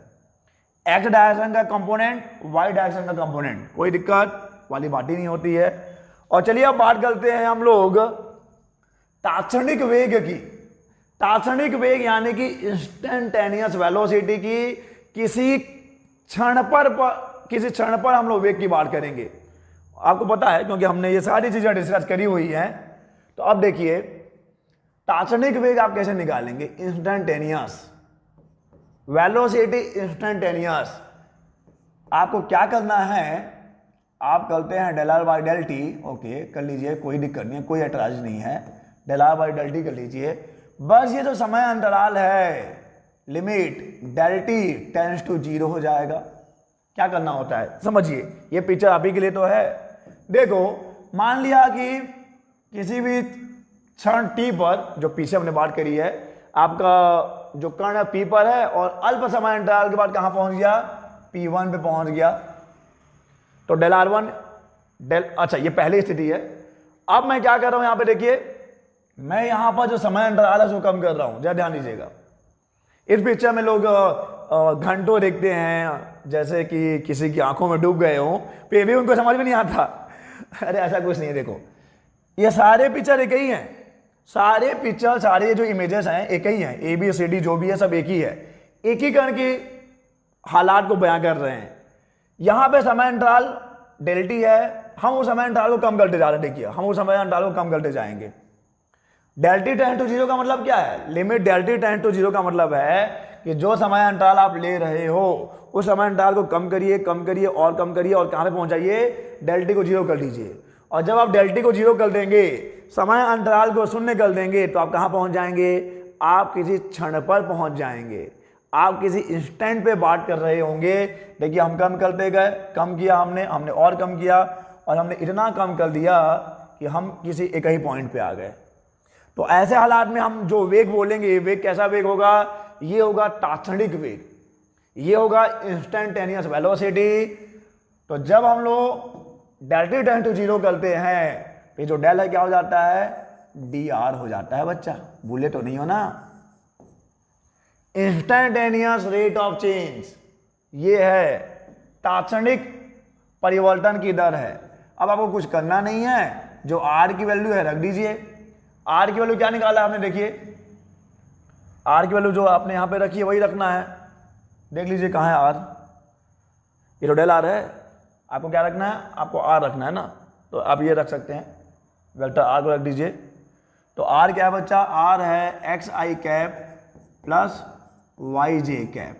एक्स डायरेक्शन का कंपोनेंट, वाई डायरेक्शन का कंपोनेंट, कोई दिक्कत वाली बात ही नहीं होती है। और चलिए अब बात करते हैं हम लोग तात्क्षणिक वेग की। तात्क्षणिक वेग यानी कि इंस्टेंटेनियस वेलोसिटी की। किसी क्षण पर हम लोग वेग की बात करेंगे। आपको पता है क्योंकि हमने ये सारी चीजें डिस्कस करी हुई हैं। तो अब देखिए तात्क्षणिक वेग आप कैसे निकालेंगे? Instantaneous velocity, instantaneous. आपको क्या करना है? आप करते हैं del R by del T. Okay कर लीजिए, कोई दिक्कत नहीं है, कोई ऐतराज नहीं है। Del R by del T कर लीजिए। बस ये जो समय अंतराल है, limit del T tends to 0 हो जाएगा। क्या करना होता है समझिए, ये पिक्चर अभी के लिए तो है। देखो मान लिया कि किसी भी क्षण टी पर, जो पीछे हमने बात करी है, आपका जो कण पी पर है और अल्प समय अंतराल के बाद कहां पहुंच गया? P1 पे पहुंच गया। तो डेल आर वन डेल, अच्छा ये पहली स्थिति है। अब मैं क्या कर रहा हूं यहां पे देखिए, मैं यहां पर जो समय अंतराल है उसको कम कर रहा हूं। जरा ध्यान दीजिएगा, इस पिक्चर में लोग घंटों देखते हैं जैसे कि किसी की आंखों में डूब गए हो, फिर भी उनको समझ में नहीं आता। अरे ऐसा कुछ नहीं है। देखो ये सारे पिक्चर एक ही हैं, सारे पिक्चर, सारे जो इमेजेस हैं एक ही हैं। ए बी सी डी जो भी है सब एक ही है, एक ही कण की हालात को बयां कर रहे हैं। यहां पे समय अंतराल डेल टी है, हम उस समय अंतराल को कम करते जा रहे हैं। देखिए हम उस समय अंतराल को कम करते जाएंगे। डेल टी टेंड टू 0 का मतलब क्या है? Limit del T tend to 0 का मतलब है कि जो समय अंतराल आप ले रहे हो उस समय अंतराल को कम करिए, कम करिए और कम करिए, और कहां पे पहुंचाइए? डेल टी को 0 कर दीजिए। और जब आप डेल टी को 0 कर देंगे, समय अंतराल को शून्य कर देंगे, तो आप कहां पहुंच जाएंगे? आप किसी क्षण पर पहुंच जाएंगे। आप किसी इंस्टेंट पे बात कर रहे होंगे। देखिए हम कम करते गए, कम किया हमने और कम किया, और हमने इतना कम कर दिया कि हम किसी एक ही पॉइंट पे आ गए। तो ऐसे हालात में हम जो वेग बोलेंगे, ये वेग कैसा वेग होगा? ये होगा तात्क्षणिक वेग, ये होगा इंस्टेंटेनियस वेलोसिटी। तो जब हम लोग डेल टी टेंड टू 0 करते हैं, तो जो डेल है क्या हो जाता है? डी आर हो जाता है। बच्चा भूले तो नहीं हो ना? इंस्टेंटेनियस रेट ऑफ चेंज, ये है तात्क्षणिक परिवर्तन की दर है। अब आपको कुछ करना नहीं है, जो आर की वैल्यू है रख दीजिए। आर की वैल्यू क्या निकाला आपने? देखिए आर की वैल्यू जो आपने यहां पे रखी है वही रखना है। देख लीजिए कहां है आर, ये तो डेल आर है। आपको क्या रखना है? आपको आर रखना है ना, तो आप ये रख सकते हैं, वेक्टर आर को रख दीजिए। तो आर क्या है बच्चा? आर है X I cap plus Y J cap.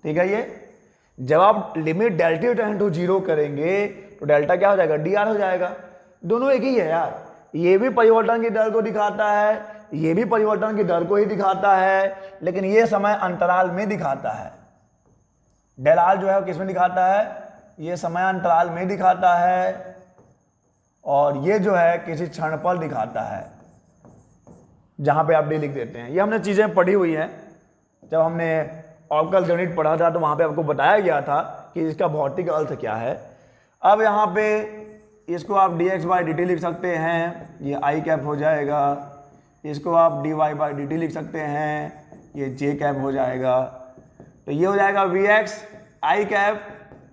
ठीक है, ये जब आप limit del T tend to 0 करेंगे तो डेल्टा क्या हो जाएगा? डी आर हो जाएगा। दोनों एक ही है यार, ये भी परिवर्तन की दर को दिखाता है, ये भी परिवर्तन की दर को ही दिखाता है, लेकिन ये समय अंतराल में दिखाता है। डेल आर जो है वो किस में दिखाता है, ये समय अंतराल में दिखाता है, और ये जो है किसी क्षण पर दिखाता है, जहां पे आप डी लिख देते हैं। ये हमने चीजें पढ़ी हुई हैं, जब हमने अवकल गणित पढ़ा था तो वहां पे आपको बताया गया था कि इसका भौतिक अर्थ क्या है। अब यहाँ पे इसको आप dx बाई dt लिख सकते हैं, ये आई कैप हो जाएगा। इसको आप dy बाई dt लिख सकते हैं, ये जे कैप हो जाएगा। तो ये हो जाएगा vx आई कैप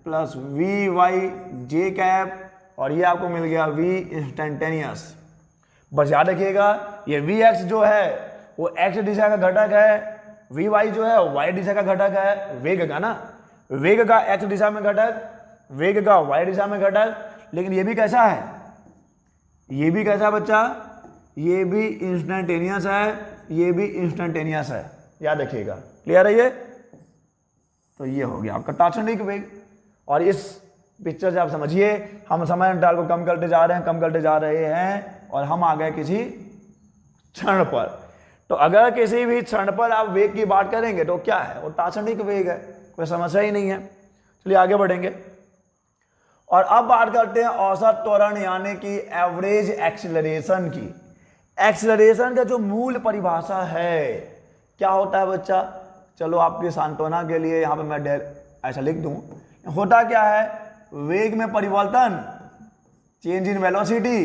प्लस vy जे कैप, और ये आपको मिल गया v इंस्टेंटेनियस। बस याद रखिएगा ये vx जो है वो x दिशा का घटक है, vy जो है y दिशा का घटक है, वेग का ना, वेग का x दिशा में घटक, वेग का y दिशा में घटक। लेकिन ये भी कैसा है, ये भी कैसा है बच्चा, ये भी इंस्टेंटेनियस है, ये भी इंस्टेंटेनियस है, याद रखिएगा। क्लियर है ये? तो ये हो गया आपका तात्क्षणिक वेग। और इस पिक्चर से आप समझिए हम समय अंतराल को कम करते जा रहे हैं, कम करते जा रहे हैं, और हम आ गए किसी क्षण पर। तो अगर किसी भी क्षण पर आप वेग की बात करेंगे तो क्या है, वो तात्क्षणिक वेग है, कोई समस्या ही नहीं है। चलिए आगे बढ़ेंगे और अब बात करते हैं औसत त्वरण यानी कि एवरेज एक्सीलरेशन की। एक्सीलरेशन का जो मूल परिभाषा है क्या होता है बच्चा, चलो आपके सांत्वना के लिए यहाँ पे मैं ऐसा लिख दूं, होता क्या है, वेग में परिवर्तन, चेंज इन वेलोसिटी,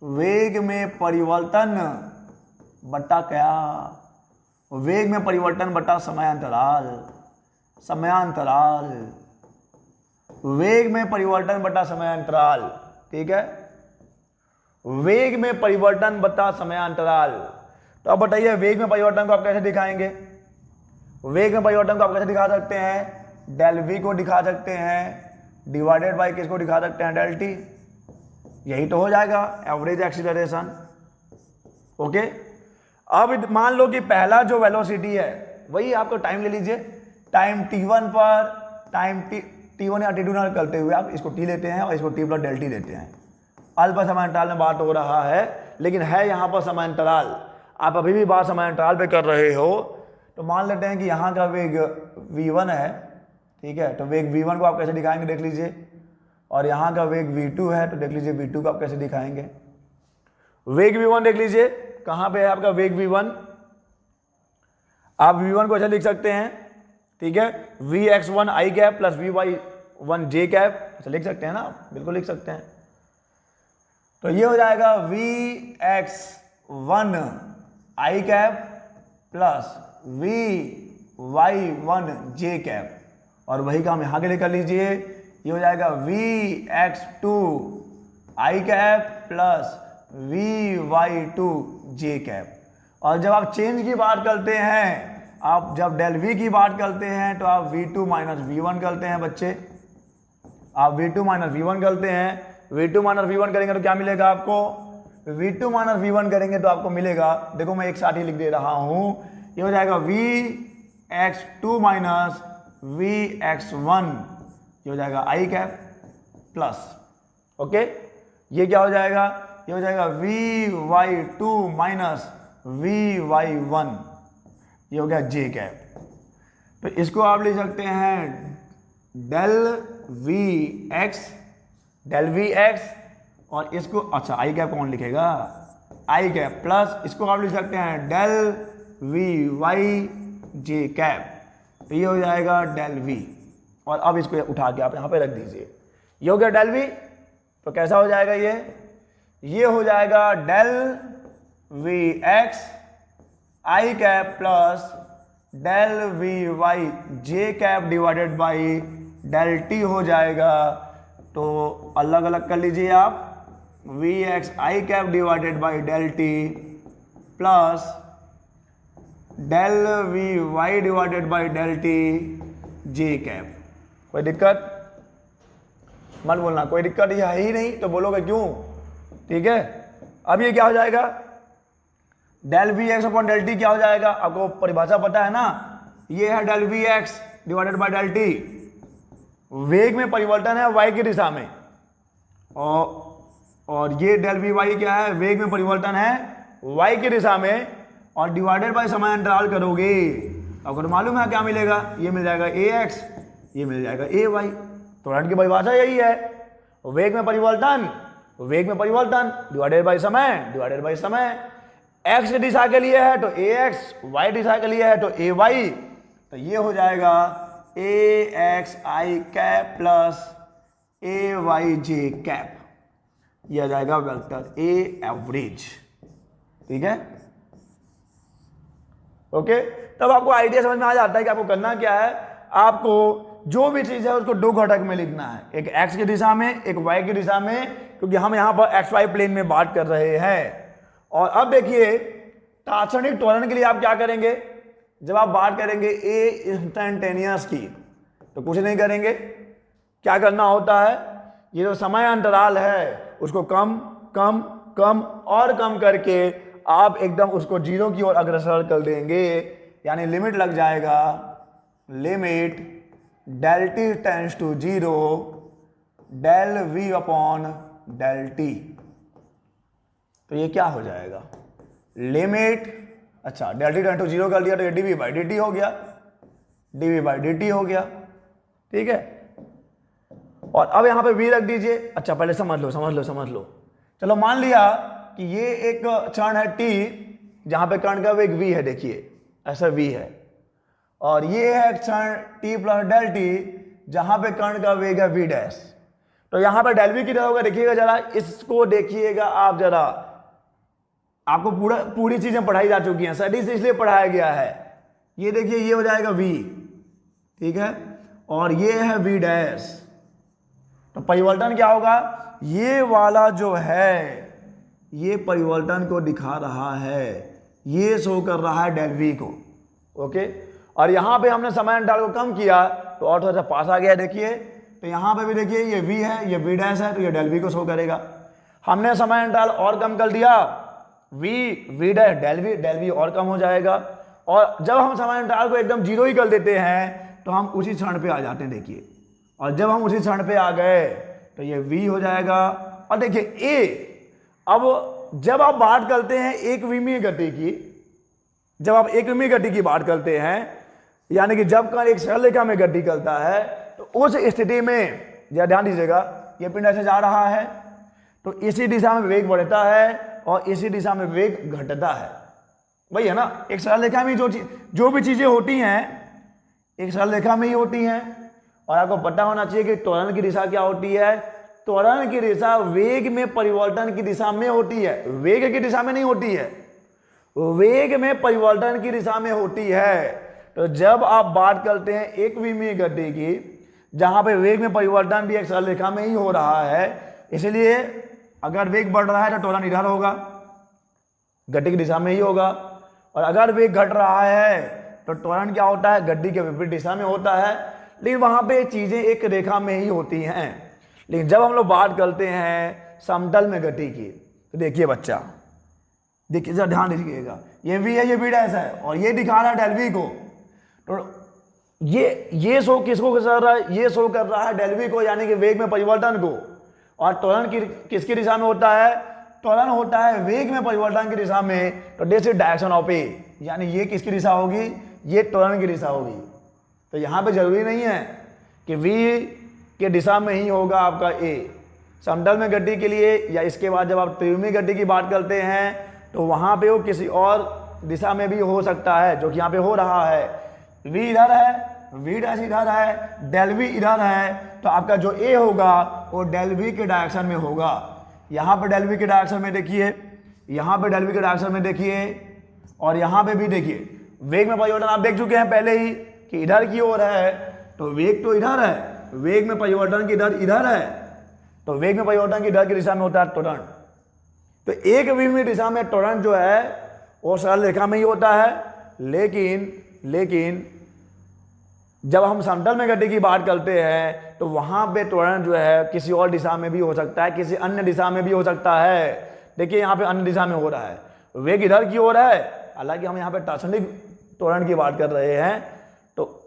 वेग में परिवर्तन बटा क्या, वेग में परिवर्तन बटा समयांतराल, समयांतराल, वेग में परिवर्तन बटा समयांतराल। ठीक है, वेग में परिवर्तन बटा समयांतराल। तो अब बताइए वेग में परिवर्तन को आप कैसे दिखाएंगे, वेग में परिवर्तन को आप कैसे दिखा सकते हैं, डेल वी को दिखा सकते हैं डिवाइडेड बाय किसको दिखा सकते हैं, डेल टी। यही तो हो जाएगा एवरेज एक्सीलरेशन। ओके, अब मान लो कि पहला जो वेलोसिटी है वही आपको टाइम ले लीजिए, टाइम t1 पर, टाइम t1 या t2 ना करते हुए आप इसको t लेते हैं और इसको t प्लस डेल टी देते हैं। अल्प समयांतराल में बात हो रहा है, लेकिन है यहाँ पर समयांतराल, आप अभी भी बात समयांतराल पे कर रहे हो। तो मान लेते हैं कि यहाँ का वेग v1 है, ठीक है, तो वेग v1 को आप कैसे दिखाएंगे देख लीजिए, और यहाँ का वेग v2 है, तो देख लीजिए v2 को आप कैसे दिखाएंगे। वेग v1 देख लीजिए कहाँ पे है आपका वेग v1, आप v1 को ऐसे लिख सकते हैं, ठीक है, vx1 आई कैप प्लस vy1 जे कैप, ऐसे लिख सकते हैं ना, बिल्कुल लिख सकते हैं। तो ये हो जाएगा vx1 आई कैप प्लस vy1 जे कैप, और वही काम यहाँ के लिए कर लीजिए, ये हो जाएगा vx2 आई कैप प्लस vy2 जे कैप। और जब आप चेंज की बात करते हैं, आप जब डेल वी की बात करते हैं तो आप v2 माइनस v1 करते हैं बच्चे, आप v2 माइनस v1 करते हैं, v2 माइनस v1 करेंगे तो क्या मिलेगा आपको, v2 माइनस v1 करेंगे तो आपको मिलेगा, देखो मैं एक साथ ही लिख दे रहा हूं, ये हो जाएगा vx2 माइनस vx1, ये हो जाएगा आई कैप प्लस, ओके, ये क्या हो जाएगा, ये हो जाएगा vy2 माइनस vy1, ये हो गया जे कैप। तो इसको आप लिख सकते हैं डेल वी एक्स, और इसको अच्छा आई कैप कौन लिखेगा, आई कैप प्लस इसको आप लिख सकते हैं del V Y J cap, तो ये हो जाएगा डेल वी, और अब इसको उठा के आप यहाँ पे रख दीजिए, ये हो गया डेल वी। तो कैसा हो जाएगा ये हो जाएगा del V X I cap plus del V Y J cap divided by del T हो जाएगा। तो अलग अलग कर लीजिए आप, V X I cap divided by del T plus del V Y divided by del T J cap. कोई दिक्कत मत बोलना, कोई दिक्कत ये है ही नहीं तो बोलोगे क्यों, ठीक है। अब ये क्या हो जाएगा, del V X upon del T क्या हो जाएगा, आपको परिभाषा पता है ना, ये है del V X divided by del T, वेग में परिवर्तन है वाई की दिशा में, और ये डेल वी वाई क्या है, वेग में परिवर्तन है वाई की दिशा में, और डिवाइडेड बाय समय अंतराल करोगे, अगर मालूम है क्या मिलेगा, ये मिल जाएगा ए एक्स, ये मिल जाएगा ए वाई। त्वरण की परिभाषा यही है, वेग में परिवर्तन, वेग में परिवर्तन डिवाइडेड बाय समय, डिवाइडेड बाय समय। एक्स की दिशा के लिए है तो ए एक्स, वाई दिशा के लिए है तो ए वाई, तो ये हो जाएगा ए x I cap plus A Y J cap, यह आ जाएगा वेक्टर ए एवरेज। ठीक है, ओके। तब आपको आइडिया समझ में आ जाता है कि आपको करना क्या है। आपको जो भी चीज है उसको दो घटक में लिखना है, एक एक्स की दिशा में, एक वाई की दिशा में, क्योंकि हम यहां पर एक्स वाई प्लेन में बात कर रहे हैं। और अब देखिए तात्क्षणिक त्वरण के लिए आप क्या करेंगे, जब आप बात करेंगे ए इंस्टेंटेनियस की, तो कुछ नहीं करेंगे, क्या करना होता है, ये जो समय अंतराल है उसको कम कम कम और कम करके आप एकदम उसको जीरो की ओर अग्रसर कर देंगे, यानी लिमिट लग जाएगा, limit del T tends to zero del V upon del T. तो ये क्या हो जाएगा, लिमिट, अच्छा del T tends to zero कर दिया तो ये D V by D T हो गया, D V by D T हो गया। ठीक है, और अब यहां पे v रख दीजिए। अच्छा पहले समझ लो समझ लो समझ लो, चलो मान लिया कि ये एक क्षण है t जहां पे कण का वेग v है, देखिए ऐसा v है, और ये है क्षण t प्लस डेल टी जहां पे कण का वेग है v डैश। तो यहां पे डेल v की तरह होगा, देखिएगा जरा, इसको देखिएगा आप जरा, आपको पूरी चीजें पढ़ाई जा चुकी हैं, स्टडी से इसलिए पढ़ाया गया है। ये देखिए ये हो जाएगा v, ठीक है, और ये है v डैश। तो परिवर्तन क्या होगा, ये वाला जो है ये परिवर्तन को दिखा रहा है, ये शो कर रहा है डेल वी को। ओके, और यहां पे हमने समय अंतराल को कम किया तो और थोड़ा सा पास आ गया, देखिए तो यहां पे भी देखिए ये v है, ये v डैश है, तो ये डेल वी को शो करेगा। हमने समय अंतराल और कम कर दिया, v डैश डेल वी और कम हो जाएगा। और जब हम समय अंतराल को एकदम जीरो ही कर देते हैं तो हम उसी क्षण पे आ जाते हैं, देखिए, और जब हम उसी क्षण पे आ गए तो ये v हो जाएगा। और देखिए a, अब जब आप बात करते हैं एक विमीय गति की, जब आप एक विमीय गति की बात करते हैं, यानी कि जब कण एक सरल रेखा में गति करता है, तो उस स्थिति में जरा ध्यान दीजिएगा, ये पिंड ऐसे जा रहा है तो इसी दिशा में वेग बढ़ता है और इसी दिशा में वेग घटता है, वही है ना। एक सरल रेखा में जो भी चीजें होती हैं एक सरल रेखा में ही होती हैं। और आपको पता होना चाहिए कि त्वरण की दिशा क्या होती है, त्वरण की दिशा वेग में परिवर्तन की दिशा में होती है, वेग की दिशा में नहीं होती है, वेग में परिवर्तन की दिशा में होती है। तो जब आप बात करते हैं एक विमीय गति की, जहां पे वेग में परिवर्तन भी एक सरल रेखा में ही हो रहा है, इसलिए अगर वेग बढ़ रहा है तो त्वरण इधर होगा, गति की दिशा में ही होगा, और अगर वेग घट रहा है तो त्वरण क्या होता है, गति के विपरीत दिशा में होता है। लेकिन वहां पे चीजें एक रेखा में ही होती हैं। लेकिन जब हम लोग बात करते हैं समतल में गति की, तो देखिए बच्चा, देखिए जरा ध्यान दीजिएगा, ये v है, ये v डैश है, और ये दिखा रहा है डेल v को। तो ये शो किसको कर रहा है, ये शो कर रहा है डेल v को, यानी कि वेग में परिवर्तन को। और त्वरण किसकी दिशा में होता है, त्वरण होता है वेग में परिवर्तन की दिशा में। तो दिस इज डायरेक्शन ऑफ ए, यानी ये किसकी दिशा होगी, ये त्वरण की दिशा होगी। तो यहां पे जरूरी नहीं है कि v के दिशा में ही होगा आपका a। समतल में गति के लिए या इसके बाद जब आप त्रिविमीय गति की बात करते हैं तो वहां पे वो किसी और दिशा में भी हो सकता है, जो कि यहाँ पे हो रहा है। v इधर है, v डैश इधर है, डेल v इधर है, तो आपका जो a होगा वो डेल v के डायरेक्शन में होगा। यहाँ पे डेल v के डायरेक्शन में देखिए, यहाँ पे डेल v के डायरेक्शन में देखिए, और यहाँ पे भी देखिए। वेग में परिवर्तन आप देख चुके हैं पहले ही कि इधर की ओर है, तो वेग तो इधर है, वेग में परिवर्तन की दर इधर है, तो वेग में परिवर्तन की दर की दिशा में होता है त्वरण। तो एक विमीय दिशा में त्वरण जो है वो सरल रेखा में ही होता है। लेकिन जब हम समतल में गति की बात करते हैं तो वहां पे त्वरण जो है किसी और दिशा में भी हो सकता है, किसी अन्य दिशा में भी हो सकता है। देखिए यहाँ पे अन्य दिशा में हो रहा है, वेग इधर की ओर है, हालांकि हम यहाँ पे तात्क्षणिक त्वरण की बात कर रहे हैं, तो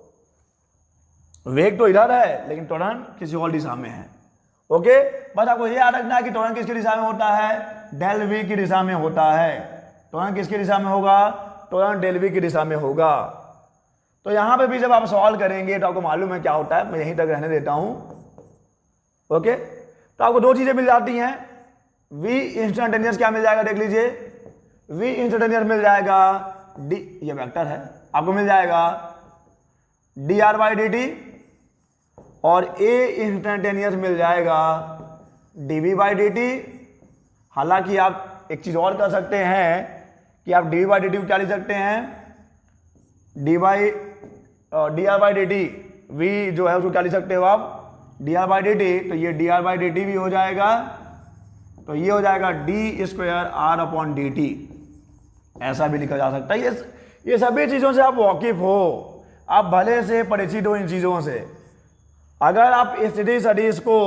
वेग तो इधर है लेकिन त्वरण किसी और दिशा में है। ओके, बस आपको ये याद रखना है कि त्वरण किसकी दिशा में होता है, डेल वी की दिशा में होता है। त्वरण किसकी दिशा में होगा, त्वरण डेल वी की दिशा में होगा। तो यहां पे भी जब आप सॉल्व करेंगे तो आपको मालूम है क्या होता है, मैं यहीं तक रहने देता हूं। ओके, तो आपको दो चीजें मिल जाती हैं, वी इंस्टेंटेनियस क्या मिल जाएगा देख लीजिए, वी इंस्टेंटेनियस मिल जाएगा डी, ये वेक्टर है, आपको मिल जाएगा D R by D T, और ए इंस्टेंटेनियस मिल जाएगा D V by D T. हालांकि आप एक चीज और कर सकते हैं कि आप D V by D T को क्या लिख सकते हैं, D R by D T, V जो है उसको क्या लिख सकते हो आप, D R by D T, तो ये D R by D T भी हो जाएगा, तो ये हो जाएगा D square R upon D T, ऐसा भी लिखा जा सकता है। ये सभी चीजों से आप वाकिफ हो, आप भले से परिचित हो इन चीजों से। अगर आप स्थिति सदिश को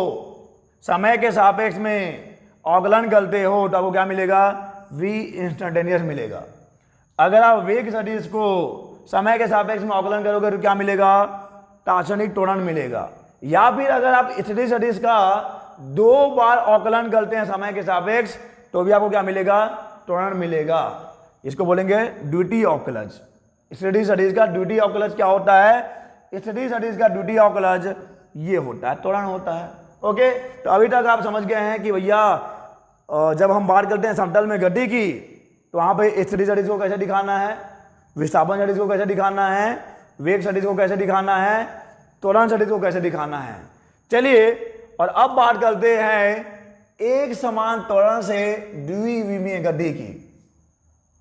समय के सापेक्ष में अवकलन करते हो तो आपको क्या मिलेगा, v इंस्टेंटेनियस मिलेगा। अगर आप वेग सदिश को समय के सापेक्ष में अवकलन करोगे तो क्या मिलेगा, तात्क्षणिक त्वरण मिलेगा। या फिर अगर आप स्थिति सदिश का 2 बार अवकलन करते हैं समय के सापेक्ष तो भी आपको क्या मिलेगा, त्वरण मिलेगा। इसको बोलेंगे ड्यूटी अवकलज। स्थिति सदिश का ड्यूटी अवकलज क्या होता है, स्थिति सदिश का ड्यूटी अवकलज ये होता है, त्वरण होता है। ओके, तो अभी तक आप समझ गए हैं कि भैया जब हम बात करते हैं समतल में गति की तो वहां पे स्थिति सदिश को कैसे दिखाना है, विस्थापन सदिश को कैसे दिखाना है, वेग सदिश को कैसे दिखाना है, त्वरण सदिश को कैसे दिखाना है। चलिए, और अब बात करते हैं एक समान त्वरण से द्विविमीय गति की।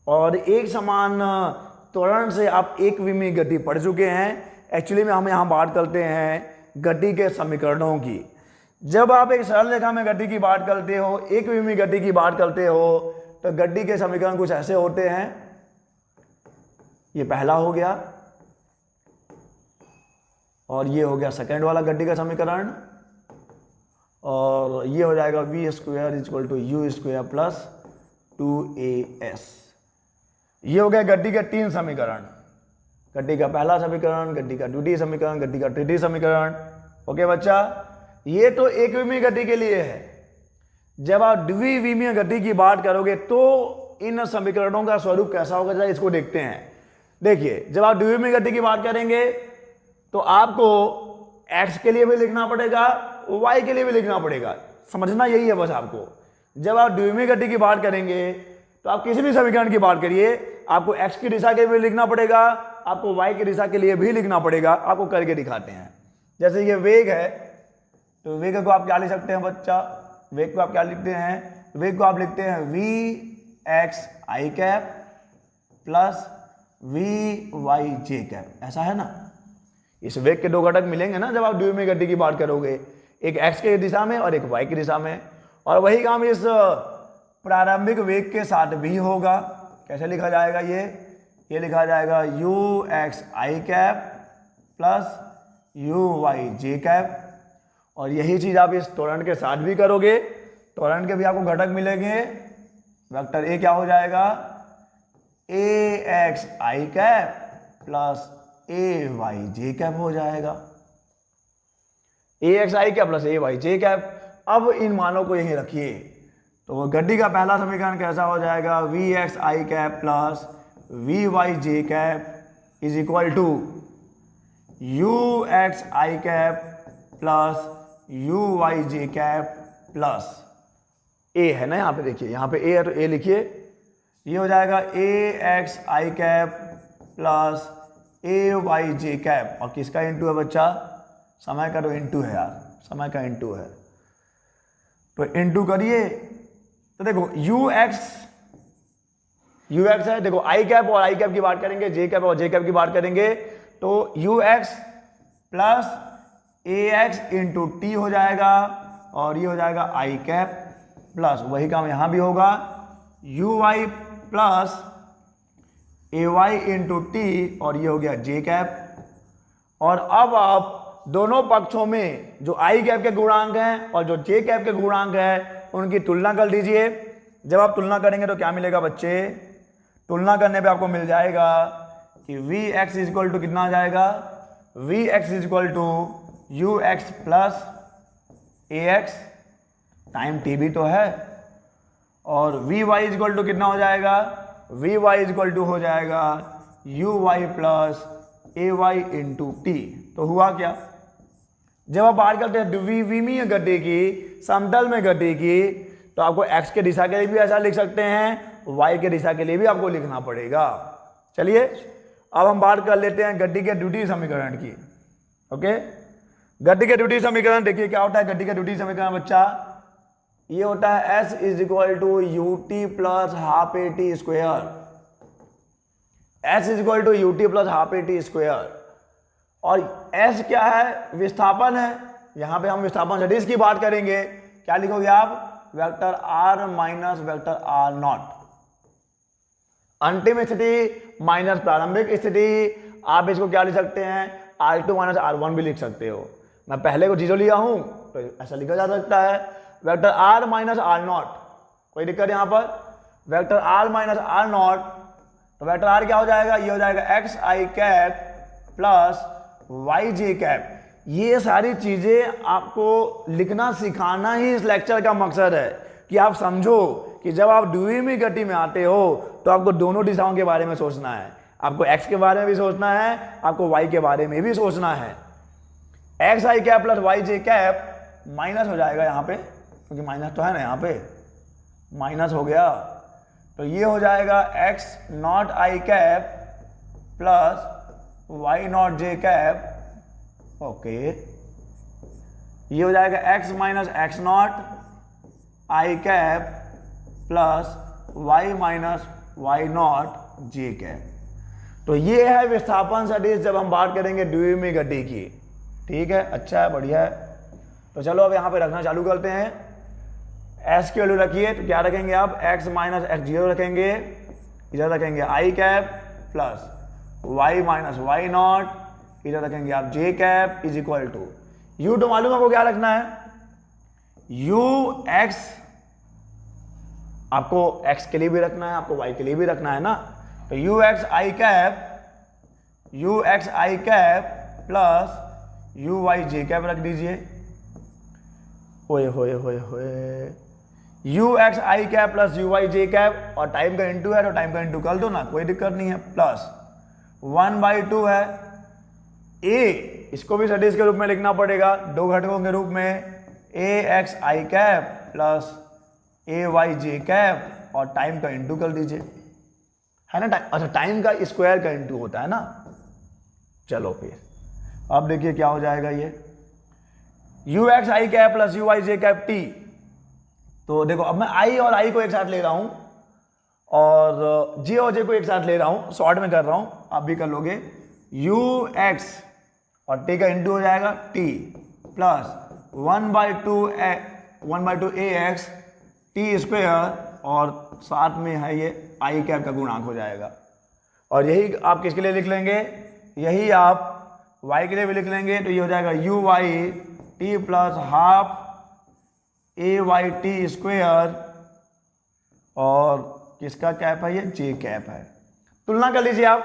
और एक समान त्वरण से आप एक विमीय गति पढ़ चुके हैं। एक्चुअली में हम यहाँ बात करते हैं गति के समीकरणों की। जब आप एक सरल रेखा में गति की बात करते हो, एक विमीय गति की बात करते हो, तो गति के समीकरण कुछ ऐसे होते हैं। ये पहला हो गया, और ये हो गया सेकंड वाला गति का समीकरण, और ये हो जाएगा V square equal to U square plus 2as। ये हो गया गति के 3 समीकरण, गति का पहला समीकरण, गति का द्वितीय समीकरण, गति का तृतीय समीकरण। ओके बच्चा, ये तो एक विमीय गति के लिए है। जब आप द्विविमीय गति की बात करोगे तो इन समीकरणों का स्वरूप कैसा होगा, इसको देखते हैं। देखिए, जब आप द्विविमीय गति की बात करेंगे तो आपको x के लिए भी लिखना पड़ेगा, y के लिए भी लिखना पड़ेगा। समझना यही है बस आपको। जब आप द्विविमीय गति की बात करेंगे तो आप किसी भी समीकरण की बात करिए, आपको x की दिशा के लिए भी लिखना पड़ेगा, आपको y की दिशा के लिए भी लिखना पड़ेगा। आपको करके दिखाते हैं। जैसे ये वेग है, तो वेग को आप क्या लिख सकते हैं बच्चा, वेग को आप क्या लिखते हैं, वेग को आप लिखते हैं v(x)i cap plus v(y)j cap, ऐसा है ना। इस वेग के 2 घटक मिलेंगे ना जब आप द्विविमीय गति की बात करोगे, एक x की दिशा में और एक y की दिशा में। और वही काम इस प्रारंभिक वेग के साथ भी होगा। कैसे लिखा जाएगा, ये लिखा जाएगा u(x)i cap plus u(y)j cap. और यही चीज आप इस त्वरण के साथ भी करोगे, त्वरण के भी आपको घटक मिलेंगे। वेक्टर ए क्या हो जाएगा, ax(i cap plus ay(j cap हो जाएगा, ax(i cap plus ay(j cap. अब इन मानों को यहीं रखिए, तो गति का पहला समीकरण कैसा हो जाएगा, v(x)i cap plus v(y)j cap is equal to u(x)i cap plus u(y)j cap plus a है ना, यहाँ पे देखिए, यहाँ पे a है तो a लिखिए। ये हो जाएगा ax(i cap plus ay(j cap. और किसका इंटू है बच्चा, समय का तो इंटू है यार, समय का इंटू है, तो इंटू करिए। तो देखो ux है, देखो i कैप और i कैप की बात करेंगे, j कैप और j कैप की बात करेंगे, तो ux plus ax into T हो जाएगा, और ये हो जाएगा i कैप प्लस, वही काम यहां भी होगा, uy plus ay into T, और ये हो गया j कैप। और अब आप दोनों पक्षों में जो i कैप के गुणांक हैं और जो j कैप के गुणांक हैं उनकी तुलना कर दीजिए। जब आप तुलना करेंगे तो क्या मिलेगा बच्चे, तुलना करने पे आपको मिल जाएगा कि vx इक्वल टू कितना आ जाएगा, vx equal to ux plus ax time T भी तो है, और vy इक्वल टू कितना हो जाएगा, vy इक्वल टू हो जाएगा uy plus ay into T. तो हुआ क्या, जब आप बात करते हैं द्विविमीय गति की, समतल में गति की, तो आपको x के दिशा के लिए भी ऐसा लिख सकते हैं, y के दिशा के लिए भी आपको लिखना पड़ेगा। चलिए अब हम बात कर लेते हैं गति के द्वितीय समीकरण की। ओके, गति के द्वितीय समीकरण देखिए क्या होता है। गति का द्वितीय समीकरण बच्चा ये होता है s is equal to U T plus half A T square, s is equal to U T plus half A T square. और s क्या है, विस्थापन है। यहां पे हम विस्थापन सदिश की बात करेंगे, क्या लिखोगे आप, vector r minus vector r not. अंतिम स्थिति माइनस प्रारंभिक स्थिति, आप इसको क्या लिख सकते हैं, r2 माइनस r1 भी लिख सकते हो। मैं पहले को जीरो लिया हूं तो ऐसा लिखा जा सकता है, vector r minus r not. कोई दिक्कत यहां पर, vector r minus r not, तो वेक्टर r क्या हो जाएगा, ये हो जाएगा x I cap plus Y J cap. ये सारी चीजें आपको लिखना सिखाना ही इस लेक्चर का मकसद है, कि आप समझो कि जब आप द्विविमीय गति में आते हो तो आपको दोनों दिशाओं के बारे में सोचना है, आपको x के बारे में भी सोचना है, आपको y के बारे में भी सोचना है। X I cap plus Y J cap minus हो जाएगा यहाँ पे, क्योंकि माइनस तो है ना, यहाँ पे माइनस हो गया, तो ये हो जाएगा X naught I cap plus Y naught J cap. Okay, ये हो जाएगा X minus X naught I cap plus Y minus Y naught J cap. तो ये है विस्थापन सदिश जब हम बात करेंगे द्विविमीय गति की। ठीक है, अच्छा है, बढ़िया है। तो चलो अब यहाँ पे रखना चालू करते हैं। s की वैल्यू रखिए, तो क्या रखेंगे आप, x माइनस एक्स जीरो रखेंगे, इधर रखेंगे I cap plus Y minus Y naught, इधर रखेंगे आप J cap is equal to U. तो मालूम आपको क्या रखना है, यू एक्स, आपको x के लिए भी रखना है, आपको y के लिए भी रखना है ना। तो U X I cap plus U Y J cap रख दीजिए। होए होए होए होए, U X I cap plus U Y J cap, और टाइम का इंटू है तो टाइम का इंटू कर दो ना, कोई दिक्कत नहीं है, प्लस 1/2 है a, इसको भी सदिश के रूप में लिखना पड़ेगा, दो घटकों के रूप में, a X I cap plus A Y J cap, और टाइम का इंटू कर दीजिए, है ना। अच्छा, टाइम का स्क्वायर का इंटू होता है ना। चलो फिर अब देखिए क्या हो जाएगा, ये U X I cap plus U Y J cap T. तो देखो अब मैं आई और आई को एक साथ ले रहा हूं, और जे और जे को एक साथ ले रहा हूं, शॉर्ट में कर रहा हूं, आप भी कर लोगे। यू एक्स और टी का इंटू हो जाएगा T plus 1/2 A X T square, और साथ में है ये आई कैप का गुणांक हो जाएगा। और यही आप किसके लिए लिख लेंगे, यही आप y के लिए भी लिख लेंगे, तो ये हो जाएगा U Y T plus half A Y T square, और किसका कैप है, ये जे कैप है। तुलना कर लीजिए आप,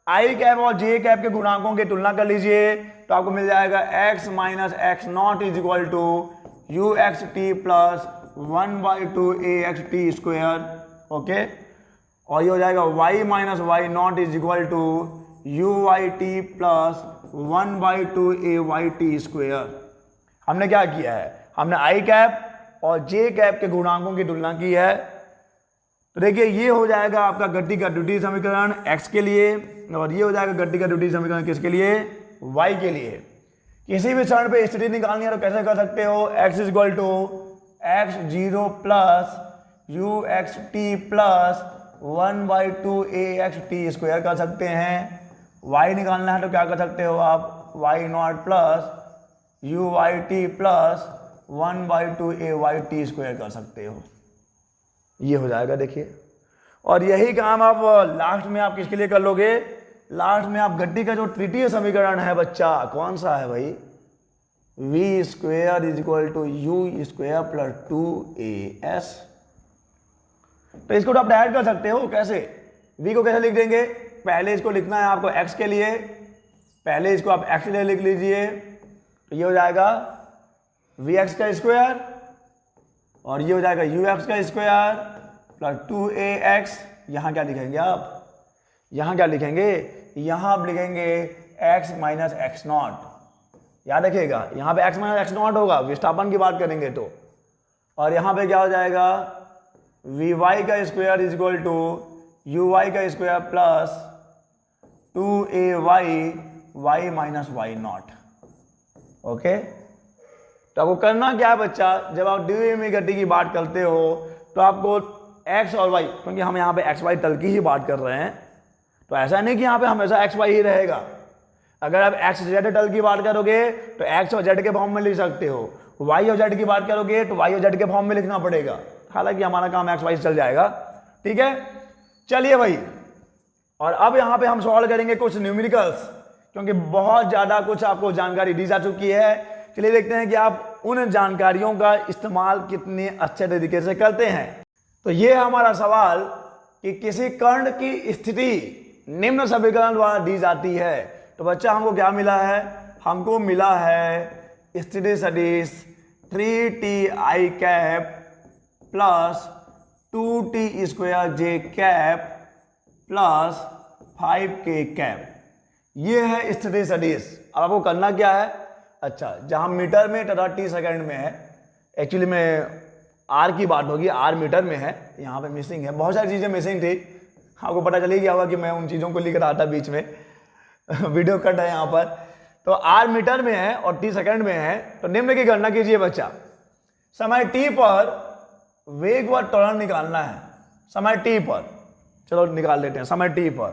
आई कैप और जे कैप के गुणांकों की तुलना कर लीजिए, तो आपको मिल जाएगा x minus X naught is equal to U X T plus 1/2 A X T square. Okay, और ये हो जाएगा y minus Y naught is equal to U Y T plus 1/2 A Y T square. हमने क्या किया है, हमने आई cap और जे कैप के गुणांकों की तुलना की है। तो देखिए ये हो जाएगा आपका गति का द्वितीय समीकरण x के लिए, और ये हो जाएगा गति का द्वितीय समीकरण किसके लिए, y के लिए। किसी भी क्षण पे स्थिति निकालनी है तो कैसे कर सकते हो, x is equal to X zero plus U X T plus 1/2 A X T square कर सकते हैं। y निकालना है तो क्या कर सकते हो आप, y naught plus U Y T plus 1/2 A Y T square कर सकते हो। ये हो जाएगा देखिए, और यही काम आप लास्ट में आप किसके लिए कर लोगे, लास्ट में आप गति का जो तृतीय समीकरण है बच्चा, कौन सा है भाई, v square is equal to U square plus 2as। तो इसको तो आप डायरेक्ट कर सकते हो, कैसे, v को कैसे लिख देंगे, पहले इसको लिखना है आपको x के लिए, पहले इसको आप x के लिए लिख लीजिए, तो ये हो जाएगा वी एक्स का स्क्वायर और ये हो जाएगा यू एक्स का स्क्वायर प्लस 2ax। यहाँ क्या लिखेंगे आप, यहाँ क्या लिखेंगे, यहाँ आप लिखेंगे x माइनस एक्स नॉट। याद रखिएगा यहाँ पे x माइनस एक्स नॉट होगा, विस्थापन की बात करेंगे तो। और यहाँ पे क्या हो जाएगा, वी वाई का square is equal to U Y का square plus 2ay y minus Y naught. Okay, तो आपको करना क्या है बच्चा, जब आप द्विविमीय गति की बात करते हो तो आपको x और y, क्योंकि हम यहाँ पे x y तल की ही बात कर रहे हैं, तो ऐसा नहीं कि यहाँ पे हमेशा x y ही रहेगा। अगर आप x z तल की बात करोगे तो x और z के फॉर्म में लिख सकते हो, y और z की बात करोगे तो y और z के फॉर्म में लिखना पड़ेगा। हालांकि हमारा काम x y चल जाएगा, ठीक है। चलिए भाई, और अब यहाँ पे हम सॉल्व करेंगे कुछ न्यूमेरिकल्स, क्योंकि बहुत ज़्यादा कुछ आपको जानकारी दी जा चुकी है। चलिए देखते हैं कि आप उन जानकारियों का इस्तेमाल कितने अच्छे तरीके से करते हैं। तो ये है हमारा सवाल कि किसी कण की स्थिति निम्न समीकरण द्वारा दी जाती है। तो बच्चा हमको क्या मिला है, हमको मिला है स्थिति सदिश 3ti cap plus 2t square j cap plus 5k cap. ये है स्थिति सदिश। अब आपको करना क्या है, अच्छा जहां मीटर में तथा t सेकंड में है, एक्चुअली में r की बात होगी, r मीटर में है, यहाँ पे मिसिंग है, बहुत सारी चीज़ें मिसिंग थी। आपको पता चल ही गया होगा कि मैं उन चीज़ों को लिख रहा था बीच में वीडियो कट है यहाँ पर। तो r मीटर में है और t सेकंड में है। तो निम्न की गणना कीजिए बच्चा। समय t पर वेग व त्वरण निकालना है, समय t पर। चलो निकाल लेते हैं समय t पर।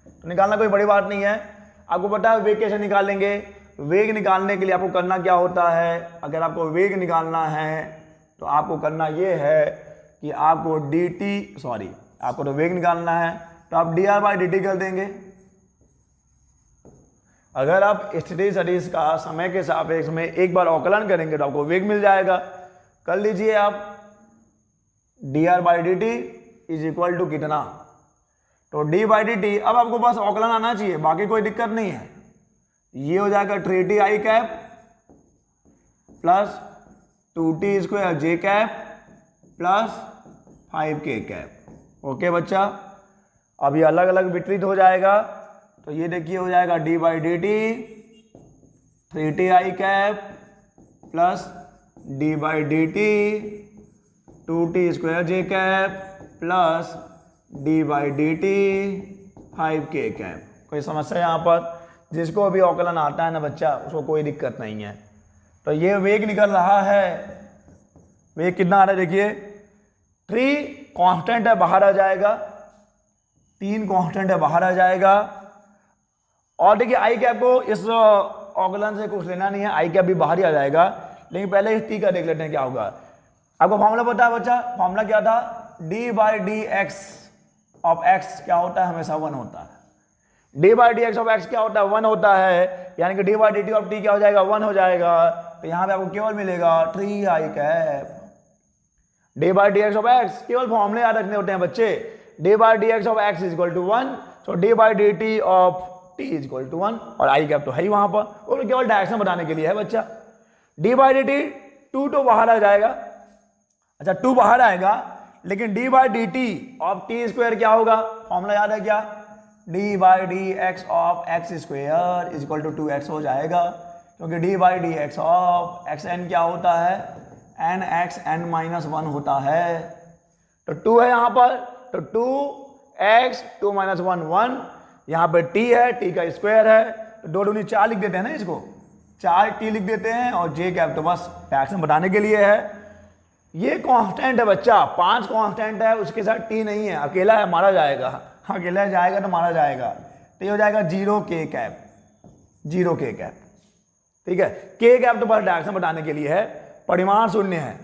तो निकालना कोई बड़ी बात नहीं है। आपको पता है वेग कैसे निकालेंगे। वेग निकालने के लिए आपको करना क्या होता है, अगर आपको वेग निकालना है तो आपको करना ये है कि आपको आपको तो वेग निकालना है तो आप dr/dt कर देंगे। अगर आप स्थिति सदिश का समय के सापेक्ष में एक बार अवकलन करेंगे तो आपको वेग मिल जाएगा। कर लीजिए आप, dr/dt इज इक्वल टू कितना, तो d/dt। अब आपको बस अवकलन आना चाहिए, बाकी कोई दिक्कत नहीं है। ये हो जाएगा 3ti cap plus 2t square j cap plus 5k cap. Okay बच्चा, अब ये अलग अलग वितरित हो जाएगा। तो ये देखिए हो जाएगा d/dt 3ti cap plus d/dt 2t square j cap plus d/dt 5k cap. कोई समस्या यहाँ पर, जिसको भी अवकलन आता है ना बच्चा उसको कोई दिक्कत नहीं है। तो ये वेग निकल रहा है, वेग कितना आ रहा है देखिए, 3 कांस्टेंट है बाहर आ जाएगा, 3 कांस्टेंट है बाहर आ जाएगा। और देखिए आई कैप को इस अवकलन से कुछ लेना नहीं है, आई कैप भी बाहर ही आ जाएगा। लेकिन पहले इस टी का देख लेते हैं क्या होगा। आपको फॉर्मूला पता है बच्चा, फॉर्मूला क्या था, d/dx ऑफ x क्या होता है, हमेशा 1 होता है। d/dx ऑफ x क्या होता है, 1 होता है, यानी कि d/dt ऑफ t क्या हो जाएगा, 1 हो जाएगा। तो यहाँ पे आपको केवल मिलेगा 3i cap. d/dx of x केवल फॉर्मूले याद रखने होते हैं बच्चे, d/dx of x is equal to 1, so d/dt of t is equal to 1। और i कैप तो है ही वहां पर, और केवल डायरेक्शन बताने के लिए है बच्चा। d/dt 2 तो बाहर आ जाएगा, अच्छा 2 बाहर आएगा, लेकिन d/dt ऑफ t स्क्वायर क्या होगा, फॉर्मूला याद है क्या, d/dx of x square is equal to 2x हो जाएगा, क्योंकि d/dx ऑफ xn क्या होता है, nxn माइनस 1 होता है। तो 2 है यहाँ पर, तो 2x 2 माइनस 1 1, यहाँ पे t है, t का स्क्वायर है, तो 2 दूनी 4 लिख देते हैं ना इसको, 4t लिख देते हैं। और j कैप तो बस डायरेक्शन बताने के लिए है। ये कांस्टेंट है बच्चा, 5 कांस्टेंट है, उसके साथ t नहीं है, अकेला है मारा जाएगा, अकेला जाएगा तो मारा जाएगा। तो ये हो जाएगा 0k कैप, 0k कैप, ठीक है। k कैप तो बस डायरेक्शन बताने के लिए है, परिमाण शून्य है।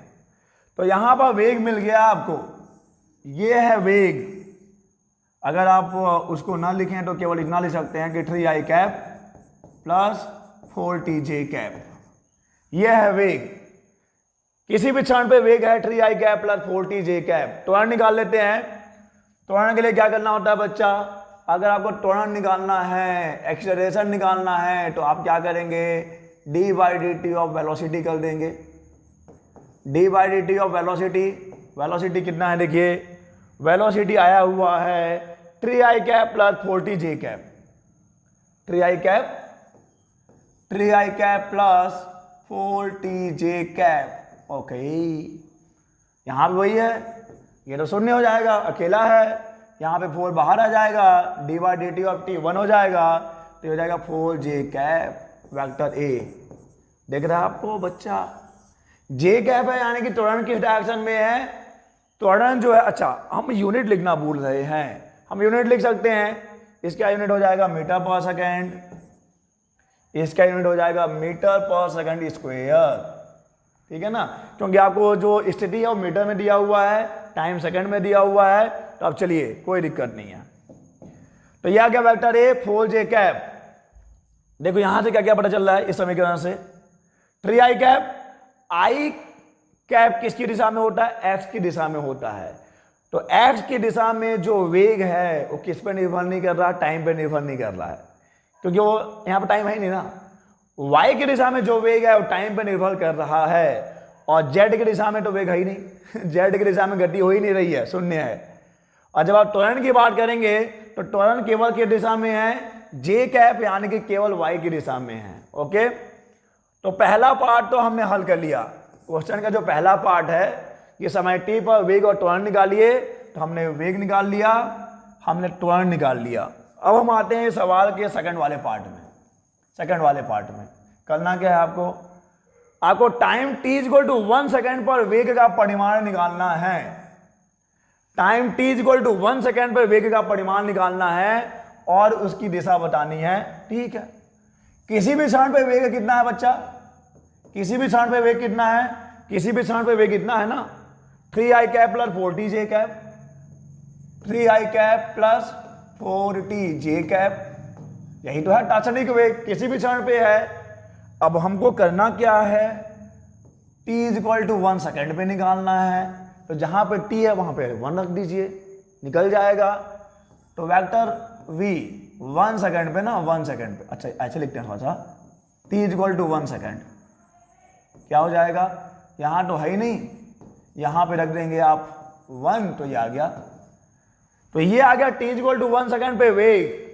तो यहां पर वेग मिल गया आपको, ये है वेग। अगर आप उसको ना लिखें तो केवल इतना लिख सकते हैं कि 3i cap plus 4tj cap, ये है वेग। किसी भी क्षण पे वेग है 3i cap plus 4tj cap. त्वरण निकाल लेते हैं। त्वरण के लिए क्या करना होता है बच्चा, अगर आपको त्वरण निकालना है, एक्सेलरेशन निकालना है, तो आप क्या करेंगे, d/dt ऑफ वेलोसिटी कर देंगे। D by D T of velocity, velocity कितना है देखिए, वेलोसिटी आया हुआ है 3i cap plus 40j cap, 3i cap plus 40j cap. Okay, यहां भी वही है, ये तो शून्य हो जाएगा, अकेला है, यहाँ पे 4 बाहर आ जाएगा, D by D T of T 1 हो जाएगा, तो हो जाएगा 4j कैप वेक्टर ए। देख रहा है आपको बच्चा, जे कैप है यानी कि त्वरण किस डायरेक्शन में है, त्वरण जो है, अच्छा हम यूनिट लिखना भूल रहे हैं, हम यूनिट लिख सकते हैं, इसका यूनिट हो जाएगा मीटर पर सेकेंड, इसका यूनिट हो जाएगा मीटर पर सेकेंड स्क्वायर, ठीक है ना, क्योंकि आपको जो स्थिति है वो मीटर में दिया हुआ है, टाइम सेकंड में दिया हुआ है, तो अब चलिए कोई दिक्कत नहीं है। तो यह क्या वेक्टर ए 4j कैप, देखो यहां से क्या क्या पता चल रहा है इस समीकरण से, 3i कैप, i कैप किसकी दिशा में होता है, x की दिशा में होता है, तो x की दिशा में जो वेग है वो किस पे निर्भर नहीं कर रहा, टाइम पे निर्भर नहीं कर रहा है, क्योंकि वो यहां पर टाइम है नहीं ना। y की दिशा में जो वेग है वो टाइम पे निर्भर कर रहा है, और z की दिशा में तो वेग है ही नहीं z की दिशा में गति हो ही नहीं रही है, शून्य है। और जब आप त्वरण की बात करेंगे तो त्वरण केवल किस दिशा में है, j कैप यानी कि केवल y की दिशा में है। ओके, तो पहला पार्ट तो हमने हल कर लिया, क्वेश्चन का जो पहला पार्ट है कि समय t पर वेग और त्वरण निकालिए, तो हमने वेग निकाल लिया, हमने त्वरण निकाल लिया। अब हम आते हैं सवाल के सेकंड वाले पार्ट में। सेकंड वाले पार्ट में करना क्या है आपको time t equal to 1 second पर वेग का परिमाण निकालना है, time t equal to 1 second पर वेग का परिमाण निकालना है और उसकी दिशा बतानी है, ठीक है। किसी भी क्षण पे वेग कितना है बच्चा, किसी भी क्षण पे वेग कितना है, किसी भी क्षण पे वेग कितना है ना, 3i cap plus 40j cap, 3i cap plus 40j cap, यही तो है तात्क्षणिक वेग, किसी भी क्षण पे है। अब हमको करना क्या है, t इक्वल टू 1 सेकेंड पे निकालना है, तो जहां पे t है वहां पे 1 रख दीजिए, निकल जाएगा। तो वेक्टर v 1 सेकेंड पे ना, 1 सेकेंड पे, अच्छा ऐसे लिखते हैं थोड़ा सा, t इक्वल टू 1 सेकेंड क्या हो जाएगा, यहां तो है ही नहीं, यहां पे रख देंगे आप 1, तो ये आ गया, तो ये आ गया t इक्वल टू 1 सेकेंड पे वेग।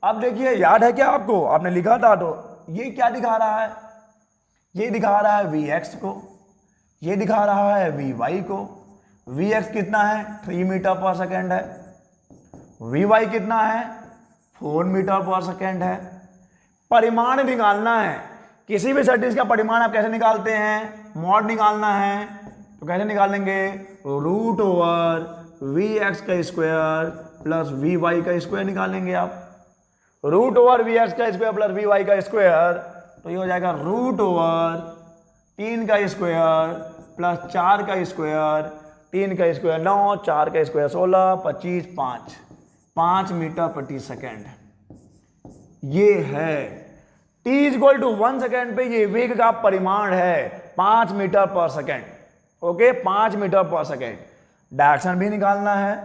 अब देखिए याद है क्या आपको, आपने लिखा था, तो ये क्या दिखा रहा है, ये दिखा रहा है vx को, ये दिखा रहा है vy को। vx कितना है, 3 मीटर पर सेकेंड है, vy कितना है, 4 मीटर पर सेकेंड है। परिमाण निकालना है, किसी भी सदिश का परिमाण आप कैसे निकालते हैं, मॉड निकालना है, तो कैसे निकालेंगे, रूट ओवर vx का स्क्वायर प्लस vy का स्क्वायर निकालेंगे आप, रूट ओवर vx का स्क्वायर प्लस vy का स्क्वायर, तो ये हो जाएगा रूट ओवर 3 का स्क्वायर प्लस 4 का स्क्वायर, 3 का स्क्वायर 9, 4 का स्क्वायर 16, 25, 5 मीटर प्रति सेकेंड। ये है t इक्वल टू 1 सेकेंड पे ये वेग का परिमाण है 5 मीटर पर सेकेंड। ओके, 5 मीटर पर सेकेंड। डायरेक्शन भी निकालना है,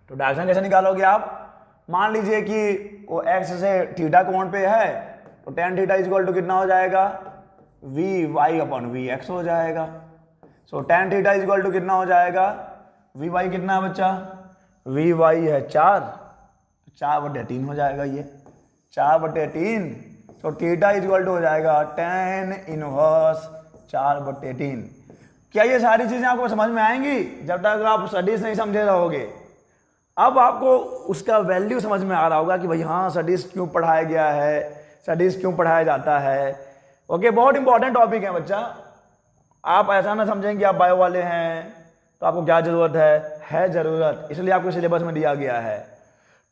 तो डायरेक्शन कैसे निकालोगे आप, मान लीजिए कि वो x से थीटा कोण पे है, तो tan थीटा इक्वल टू कितना हो जाएगा, vy अपॉन vx हो जाएगा। सो tan थीटा इक्वल टू कितना हो जाएगा, vy कितना है बच्चा, vy है 4/3 हो जाएगा, ये 4/3। तो थीटा इक्वल टू हो जाएगा tan इनवर्स 4/3। क्या ये सारी चीजें आपको समझ में आएंगी, जब तक आप सदिश नहीं समझे रहोगे। अब आपको उसका वैल्यू समझ में आ रहा होगा कि भाई हाँ सदिश क्यों पढ़ाया गया है, सदिश क्यों पढ़ाया जाता है। ओके, बहुत इंपॉर्टेंट टॉपिक है बच्चा, आप ऐसा ना समझें कि आप बायो वाले हैं तो आपको क्या जरूरत है जरूरत, इसलिए आपको सिलेबस में दिया गया है।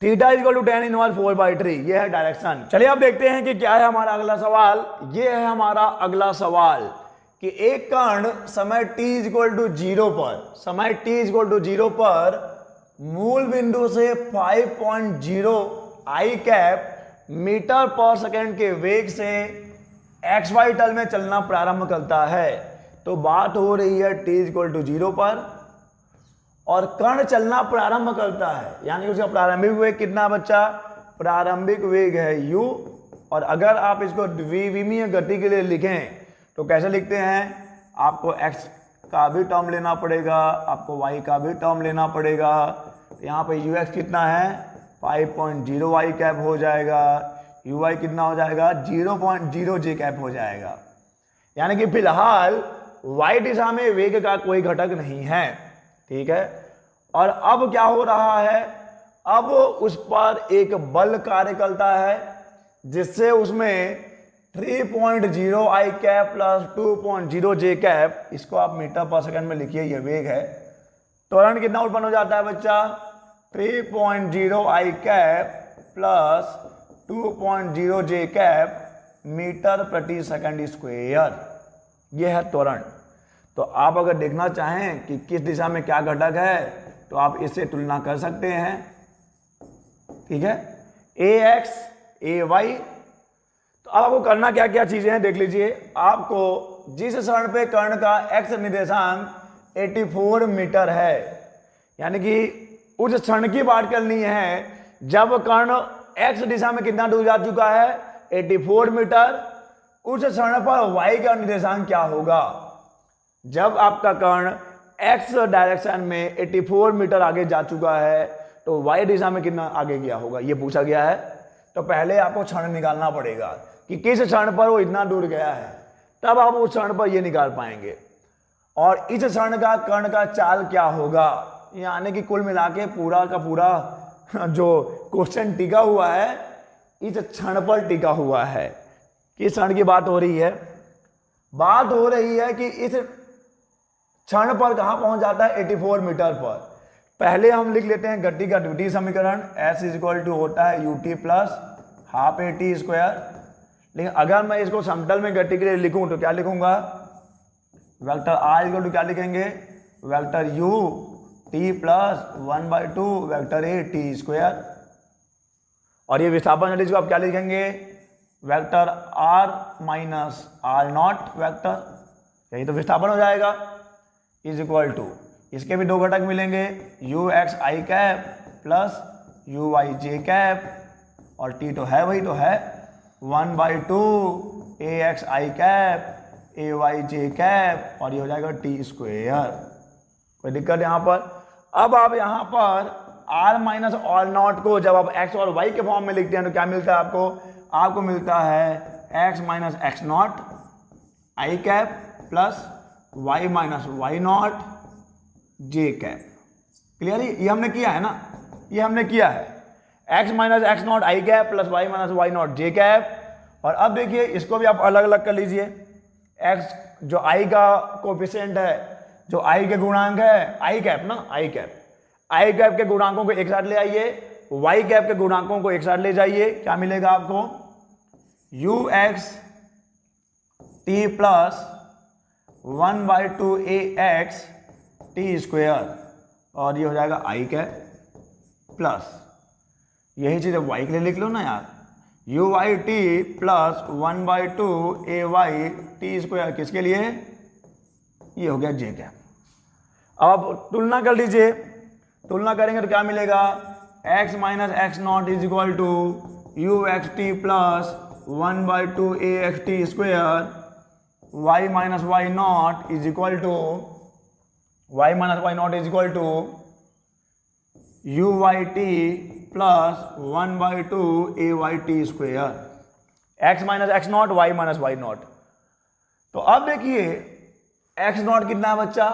Theta equal to tan inverse 4/3, ये है डायरेक्शन। चलिए अब देखते हैं कि क्या है हमारा अगला सवाल। ये है हमारा अगला सवाल कि एक कण समय t इक्वल टू 0 पर, समय t इक्वल टू 0 पर मूल बिंदु से 5.0 i कैप मीटर पर सेकेंड के वेग से xy तल में चलना प्रारंभ करता है। तो बात हो रही है t इक्वल टू 0 पर, और कण चलना प्रारंभ करता है, यानी उसका प्रारंभिक वेग कितना बच्चा, प्रारंभिक वेग है u। और अगर आप इसको द्विविमीय गति के लिए लिखें तो कैसे लिखते हैं, आपको x का भी टर्म लेना पड़ेगा, आपको y का भी टर्म लेना पड़ेगा। तो यहाँ पे ux कितना है 5.0 y कैप हो जाएगा, uy कितना हो जाएगा 0.0 j कैप हो जाएगा। यानी कि फिलहाल y दिशा में वेग का कोई घटक नहीं है, ठीक है। और अब क्या हो रहा है, अब उस पर एक बल कार्य करता है जिससे उसमें 3.0 i cap plus 2.0 j cap, इसको आप मीटर पर सेकंड में लिखिए, ये वेग है। त्वरण कितना उत्पन्न हो जाता है बच्चा 3.0 i cap plus 2.0 j cap metre प्रति सेकंड स्क्वायर, यह है त्वरण। तो आप अगर देखना चाहें कि किस दिशा में क्या घटक है तो आप इससे तुलना कर सकते हैं, ठीक है, ax ay। तो अब आपको करना क्या क्या चीजें हैं देख लीजिए। आपको जिस क्षण पे कर्ण का x निर्देशांक 84 मीटर है, यानी कि उस क्षण की बात करनी है जब कर्ण x दिशा में कितना दूर जा चुका है 84 मीटर, उस क्षण पर y का निर्देशांक क्या होगा। जब आपका कर्ण x डायरेक्शन में 84 मीटर आगे जा चुका है तो y दिशा में कितना आगे गया होगा, ये पूछा गया है। तो पहले आपको क्षण निकालना पड़ेगा कि किस क्षण पर वो इतना दूर गया है, तब आप उस क्षण पर ये निकाल पाएंगे। और इस क्षण का कर्ण का चाल क्या होगा, यानी कि कुल मिला के पूरा का पूरा जो क्वेश्चन टिका हुआ है इस क्षण पर टिका हुआ है। किस क्षण की बात हो रही है, बात हो रही है कि इस क्षण पर कहां पहुंच जाता है 84 मीटर पर। पहले हम लिख लेते हैं गति का द्वितीय समीकरण, s इक्वल टू होता है ut plus half A T square. लेकिन अगर मैं इसको समतल में गति के लिए लिखूं तो क्या लिखूंगा, वेक्टर r इक्वल टू क्या लिखेंगे, vector u t plus 1/2 vector a t square. और ये विस्थापन सदिश को आप क्या लिखेंगे, vector r minus r not vector, यही तो विस्थापन हो जाएगा, इज इक्वल टू इसके भी दो घटक मिलेंगे ux i cap plus uy j cap, और t तो है वही तो है 1/2 ax i cap ay j cap, और ये हो जाएगा t स्क्वायर। कोई दिक्कत यहाँ पर। अब आप यहाँ पर r माइनस r नॉट को जब आप x और y के फॉर्म में लिखते हैं तो क्या मिलता है आपको, आपको मिलता है x minus x not i cap plus y minus y not j cap. Clear, ये हमने किया है ना, ये हमने किया है x minus x not i cap plus y minus y not j cap. और अब देखिए इसको भी आप अलग अलग कर लीजिए, x जो i का कोफिशिएंट है, जो i के गुणांक है i कैप ना, i कैप के गुणांकों को एक साथ ले आइए, y कैप के गुणांकों को एक साथ ले जाइए, क्या मिलेगा आपको ux t plus 1/2 ax T square, और ये हो जाएगा आई कैप प्लस, यही चीज वाई के लिए लिख लो ना यार, U Y T plus 1/2 A Y T square, किसके लिए, ये हो गया जे कैप। अब आप तुलना कर लीजिए, तुलना करेंगे तो क्या मिलेगा, x minus X naught is equal to U X T plus 1/2 A X T square, y minus Y naught is equal to U Y T plus 1/2 A Y T square, X minus X naught Y minus Y naught. तो अब देखिए x not कितना है बच्चा,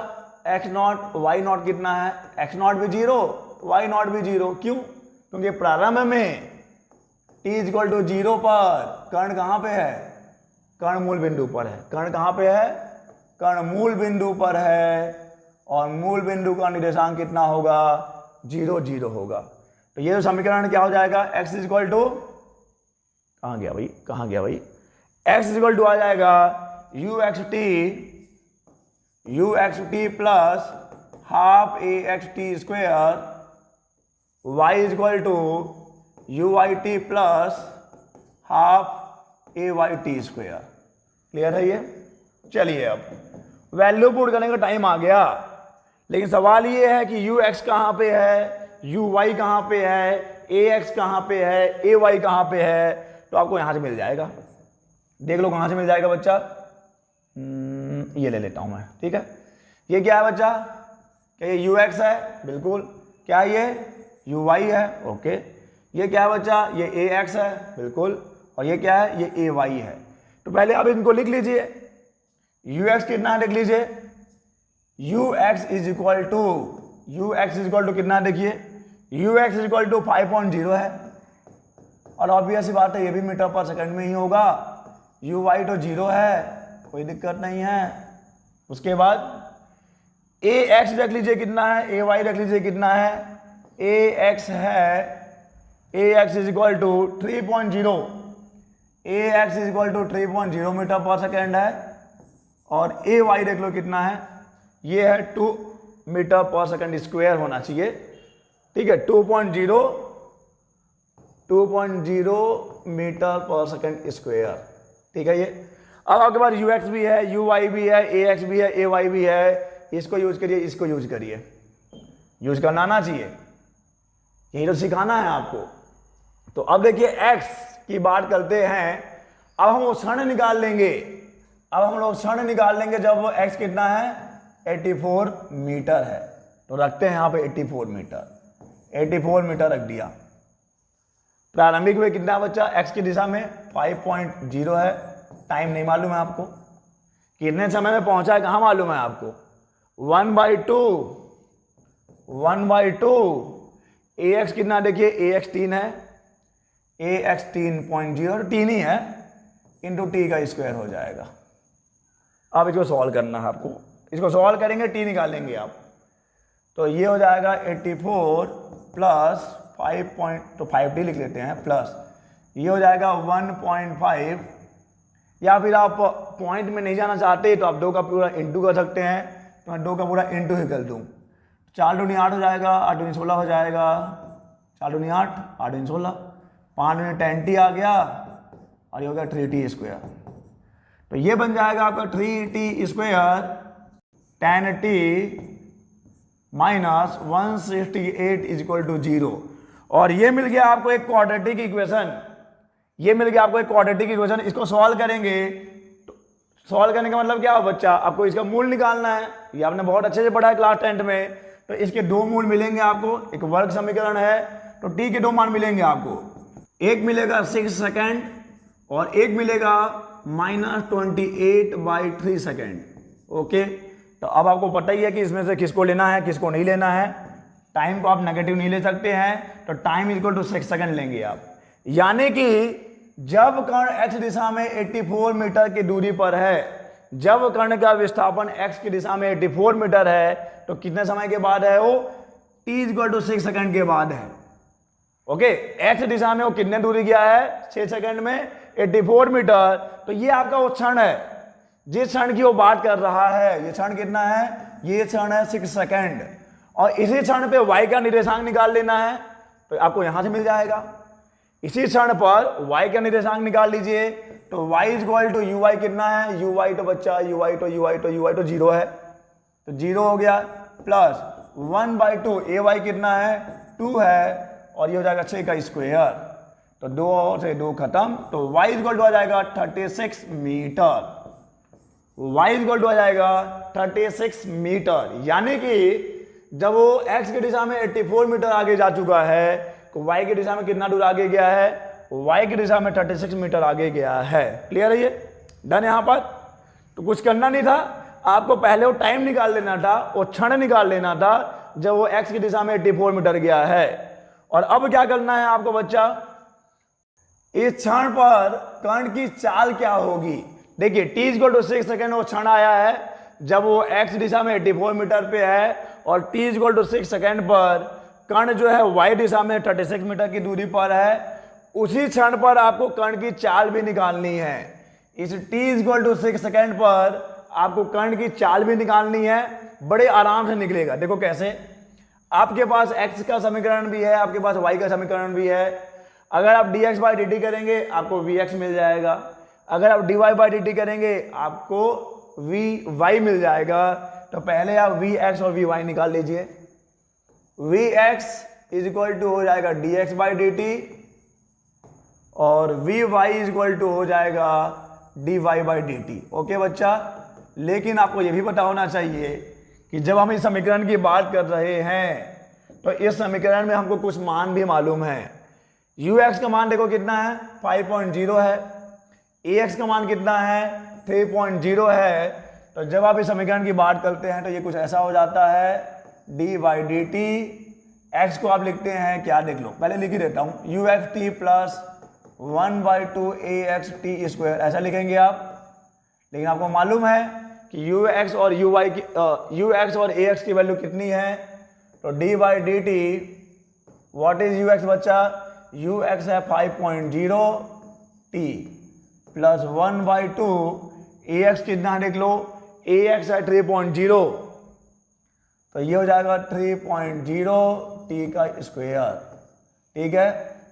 x naught why not कितना है, x not भी 0 why not भी 0, क्यों, क्योंकि प्रारंभ में t इज इक्वल टू 0 पर कर्ण कहाँ पे है, कर्ण मूल बिंदु पर है। कर्ण कहाँ पे है, कर्ण मूल बिंदु पर है, और मूल बिंदु का निर्देशांक कितना होगा 0 0 होगा। तो ये समीकरण क्या हो जाएगा, x इज इक्वल टू, कहाँ गया भाई, x इज इक्वल टू आ जाएगा U X T plus half A X T square, y is equal to U Y T plus half A Y T square. Clear है ये। चलिए अब value put करने का टाइम आ गया, लेकिन सवाल ये है कि यू एक्स कहाँ पे है, यू वाई कहाँ पे है, ए एक्स कहाँ पे है, ए वाई कहाँ पे है। तो आपको यहां से मिल जाएगा, देख लो कहां से मिल जाएगा बच्चा, ये ले लेता हूं मैं, ठीक है। ये क्या है बच्चा? क्या ये यू एक्स है? बिल्कुल। क्या ये यू वाई है? ओके। ये क्या है बच्चा? ये ए एक्स है? बिल्कुल। और ये क्या है? ये ए वाई है। तो पहले आप इनको लिख लीजिए। यू एक्स कितना है देख लीजिए, U X is equal to कितना, देखिए U X is equal to 5.0 है, और ऑब्वियस सी बात है ये भी मीटर पर सेकंड में ही होगा। यू वाई तो 0 है, कोई दिक्कत नहीं है। उसके बाद ए एक्स रख लीजिए कितना है, ए वाई रख लीजिए कितना है, ए एक्स है, A X is equal to 3.0, A X is equal to 3.0 metre पर सेकेंड है, और ए वाई देख लो कितना है, ये है 2 मीटर पर सेकेंड स्क्वायर होना चाहिए, ठीक है, 2.0 मीटर पर सेकेंड स्क्वायर, ठीक है। ये अब आपके पास यू एक्स भी है, यू वाई भी है, ए एक्स भी है, ए वाई भी है, इसको यूज करिए, इसको यूज करिए, यूज करना आना चाहिए, यही तो सिखाना है आपको। तो अब देखिए एक्स की बात करते हैं, अब हम वो क्षण निकाल लेंगे, अब हम लोग क्षण निकाल लेंगे जब वो एक्स कितना है, 84 मीटर है। तो रखते हैं यहां पे 84 मीटर रख दिया। प्रारंभिक वे कितना बच्चा, एक्स की दिशा में 5.0 है, टाइम नहीं मालूम है आपको, कितने समय में पहुंचा है कहां मालूम है आपको, 1/2 ए एक्स कितना, देखिए ए एक्स 3 है, ए एक्स 3.0 3 ही है, इंटू टी का स्क्वायर हो जाएगा। अब इसको सॉल्व करना है आपको, इसको सॉल्व करेंगे टी निकालेंगे आप, तो ये हो जाएगा 84 प्लस 5.5 लिख लेते हैं, प्लस ये हो जाएगा 1.5, या फिर आप पॉइंट में नहीं जाना चाहते तो आप 2 का पूरा इंटू कर सकते हैं, तो मैं 2 का पूरा इंटू ही कर दूँ, 4 दूनी 8 हो जाएगा, 8 दूनी 16 हो जाएगा, 4 दूनी 8, 8 दूनी 16, 5 दूनी 10t आ गया, और ये हो गया 3t स्क्वायर। तो ये बन जाएगा आपका 3t square 10t minus 168 is equal to 0, और ये मिल गया आपको एक क्वाड्रेटिक इक्वेशन, ये मिल गया आपको एक क्वाड्रेटिक इक्वेशन। इसको सॉल्व करेंगे, तो सॉल्व करने का मतलब क्या हो बच्चा, आपको इसका मूल निकालना है, ये आपने बहुत अच्छे से पढ़ा है क्लास 10 में। तो इसके 2 मूल मिलेंगे आपको, एक वर्ग समीकरण है, तो t के 2 मान मिलेंगे आपको, एक मिलेगा 6 सेकेंड और एक मिलेगा -28/3 सेकेंड। ओके, तो अब आपको पता ही है कि इसमें से किसको लेना है किसको नहीं लेना है। टाइम को आप नेगेटिव नहीं ले सकते हैं, तो टाइम इक्वल टू 6 सेकेंड लेंगे आप, यानी कि जब कण x दिशा में 84 मीटर की दूरी पर है, जब कण का विस्थापन x की दिशा में 84 मीटर है, तो कितने समय के बाद है वो, t इक्वल टू 6 सेकेंड के बाद है। ओके, x दिशा में वो कितने दूरी गया है, 6 सेकेंड में 84 मीटर। तो ये आपका वो क्षण है जिस क्षण की वो बात कर रहा है, ये क्षण कितना है, ये क्षण है 6 सेकेंड, और इसी क्षण पे y का निर्देशांक निकाल लेना है, तो आपको यहां से मिल जाएगा। इसी क्षण पर y का निर्देशांक निकाल लीजिए, तो y is equal to U Y कितना है, यू वाई तो बच्चा यू वाई तो 0 है, तो 0 हो गया, प्लस 1/2 ए वाई कितना है, 2 है, और ये हो जाएगा 6 का स्क्वायर, तो 2 से 2 खत्म, तो y इज इक्वल टू आ जाएगा 36 metre, y is equal to आ जाएगा 36 मीटर, यानी कि जब वो x की दिशा में 84 मीटर आगे जा चुका है, तो y की दिशा में कितना दूर आगे गया है, y की दिशा में 36 मीटर आगे गया है। क्लियर है ये, डन। यहां पर तो कुछ करना नहीं था, आपको पहले वो टाइम निकाल लेना था, वो क्षण निकाल लेना था जब वो x की दिशा में 84 मीटर गया है। और अब क्या करना है आपको बच्चा, इस क्षण पर कण की चाल क्या होगी। देखिए t इक्वल टू 6 सेकेंड वो क्षण आया है जब वो x दिशा में 84 मीटर पे है, और t इक्वल टू 6 सेकेंड पर कण जो है y दिशा में 36 मीटर की दूरी पर है। उसी क्षण पर आपको कण की चाल भी निकालनी है। इस t इक्वल टू 6 सेकेंड पर आपको कण की चाल भी निकालनी है, बड़े आराम से निकलेगा। देखो कैसे, आपके पास x का समीकरण भी है, आपके पास y का समीकरण भी है। अगर आप dx/dt करेंगे आपको vx मिल जाएगा, अगर आप dy/dt करेंगे आपको vy मिल जाएगा। तो पहले आप vx और vy निकाल लीजिए। vx इज इक्वल टू हो जाएगा dx/dt और vy इज इक्वल टू हो जाएगा dy/dt। ओके बच्चा, लेकिन आपको यह भी पता होना चाहिए कि जब हम इस समीकरण की बात कर रहे हैं तो इस समीकरण में हमको कुछ मान भी मालूम है। ux का मान देखो कितना है, 5.0 है। ax का मान कितना है, 3.0 है। तो जब आप इस समीकरण की बात करते हैं तो ये कुछ ऐसा हो जाता है, d/dt। x को आप लिखते हैं क्या, देख लो, पहले लिख ही देता हूं, uxt प्लस 1/2 axt स्क्वायर, ऐसा लिखेंगे आप। लेकिन आपको मालूम है कि ux और ux और ax की वैल्यू कितनी है, तो d/dt व्हाट इज ux बच्चा, ux है 5.0 t प्लस 1/2 ax कितना है देख लो, ax है 3.0, तो ये हो जाएगा 3.0 t का स्क्वायर। ठीक है,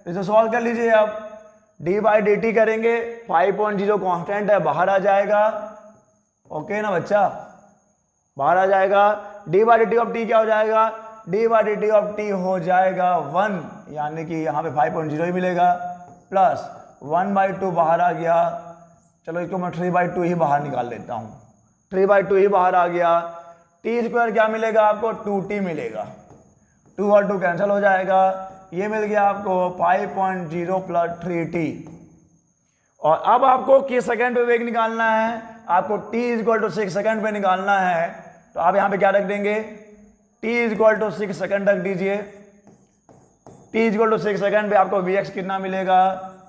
इसे सॉल्व कर लीजिए आप। d/dt करेंगे, 5.0 कांस्टेंट है, बाहर आ जाएगा। ओके ना बच्चा, बाहर आ जाएगा। d/dt ऑफ t क्या हो जाएगा, d/dt ऑफ t हो जाएगा 1, यानी कि यहाँ पे 5.0 ही मिलेगा, प्लस 1/2 बाहर आ गया। चलो इसको मैं 3/2 ही बाहर निकाल लेता हूँ, 3/2 ही बाहर आ गया। t स्क्वायर क्या मिलेगा आपको, 2t मिलेगा, 2 और 2 कैंसिल हो जाएगा। ये मिल गया आपको 5.0 प्लस 3t। और अब आपको किस सेकंड पे वेग निकालना है, आपको t इक्वल टू 6 सेकंड पे निकालना है। तो आप यहाँ पे क्या रख देंगे, t इक्वल टू 6 सेकंड रख दीजिए। t इक्वल टू 6 सेकंड पे आपको vx कितना मिलेगा,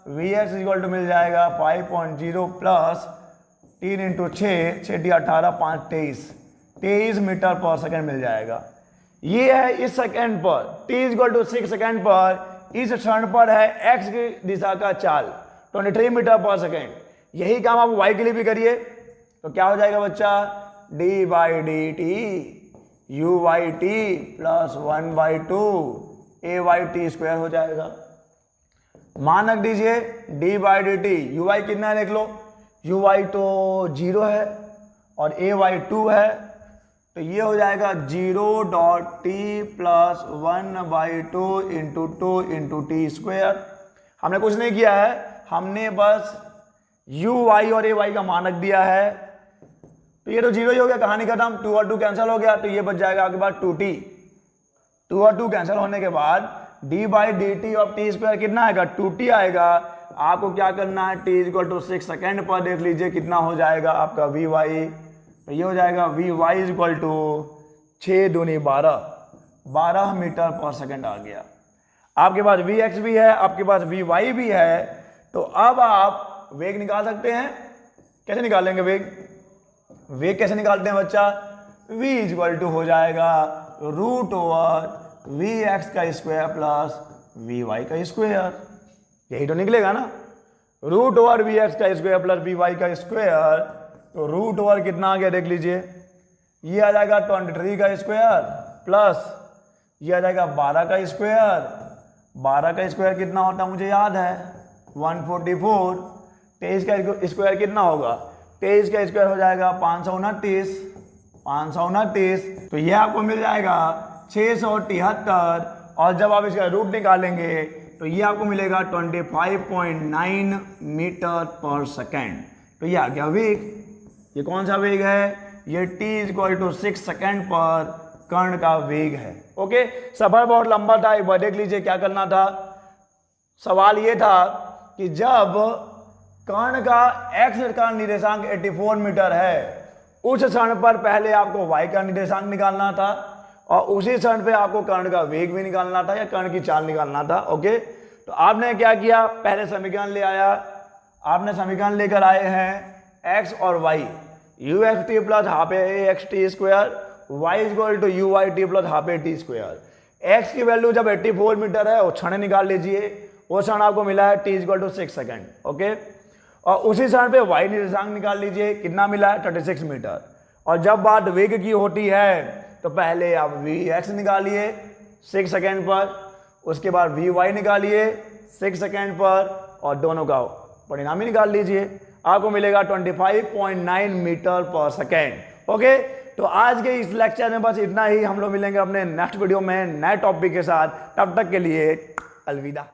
vx इक्वल टू मिल जाएगा 5.0 प्लस 3 इंटू 6, 6 18 5 23 मीटर पर सेकंड मिल जाएगा। ये है इस सेकंड पर, t इक्वल टू 6 सेकंड पर, इस क्षण पर है x की दिशा का चाल 23 मीटर पर सेकंड। यही काम आप y के लिए भी करिए, तो क्या हो जाएगा बच्चा, d/dt uyt plus 1/2 ayt square हो जाएगा। मान रख दीजिए d/dt, uy कितना है देख लो, uy तो 0 है और ay 2 है, तो ये हो जाएगा 0.t plus 1/2 into 2 into T square. हमने कुछ नहीं किया है, हमने बस uy और ay का मान रख दिया है। तो ये तो 0 ही हो गया, कहानी खत्म, 2 और 2 कैंसिल हो गया, तो ये बच जाएगा आपके पास 2t। 2 और 2 कैंसिल होने के बाद d/dt ऑफ t स्क्वायर कितना आएगा, 2t आएगा। आपको क्या करना है, t इक्वल टू 6 सेकेंड पर देख लीजिए कितना हो जाएगा आपका vy। तो ये हो जाएगा vy इक्वल टू 6 दूनी 12 मीटर पर सेकंड आ गया। आपके पास vx भी है, आपके पास vy भी है। तो अब आप वेग निकाल सकते हैं। कैसे निकालेंगे वेग, वेग कैसे निकालते हैं बच्चा, v इक्वल टू हो जाएगा √ vx का स्क्वायर प्लस vy का स्क्वायर, यही तो निकलेगा ना, √ vx का स्क्वायर प्लस vy का स्क्वायर। तो √ कितना आ गया देख लीजिए, ये आ जाएगा 23 का स्क्वायर प्लस ये आ जाएगा 12 का स्क्वायर। 12 का स्क्वायर कितना होता है मुझे याद है, 144। 23 का स्क्वायर कितना होगा, 23 का स्क्वायर हो जाएगा 529। तो यह आपको मिल जाएगा 673। और जब आप इसका रूट निकालेंगे तो ये आपको मिलेगा 25.9 मीटर पर सेकेंड। तो ये आ गया वेग। ये कौन सा वेग है, ये t इक्वल टू 6 सेकेंड पर कर्ण का वेग है। ओके, सफर बहुत लंबा था, एक बार देख लीजिए क्या करना था। सवाल ये था कि जब कर्ण का x का निर्देशांक 84 मीटर है, उस क्षण पर पहले आपको y का निर्देशांक निकालना था और उसी क्षण पे आपको कर्ण का वेग भी निकालना था या कर्ण की चाल निकालना था। ओके, तो आपने क्या किया, पहले समीकरण ले आया। आपने समीकरण लेकर आए हैं x और y, uxt plus half axt square, y equal to uyt plus half at square. x की वैल्यू जब 84 मीटर है वो क्षण निकाल लीजिए, वो क्षण आपको मिला है t equal to 6 second. Okay, और उसी क्षण पे y निर्देशांक निकाल लीजिए, कितना मिला है 36 मीटर। और जब बात वेग की होती है तो पहले आप vx निकालिए 6 सेकेंड पर, उसके बाद vy निकालिए 6 सेकेंड पर और दोनों का परिणाम ही निकाल लीजिए, आपको मिलेगा 25.9 मीटर पर सेकेंड। ओके, तो आज के इस लेक्चर में बस इतना ही। हम लोग मिलेंगे अपने नेक्स्ट वीडियो में नए टॉपिक के साथ, तब तक के लिए अलविदा।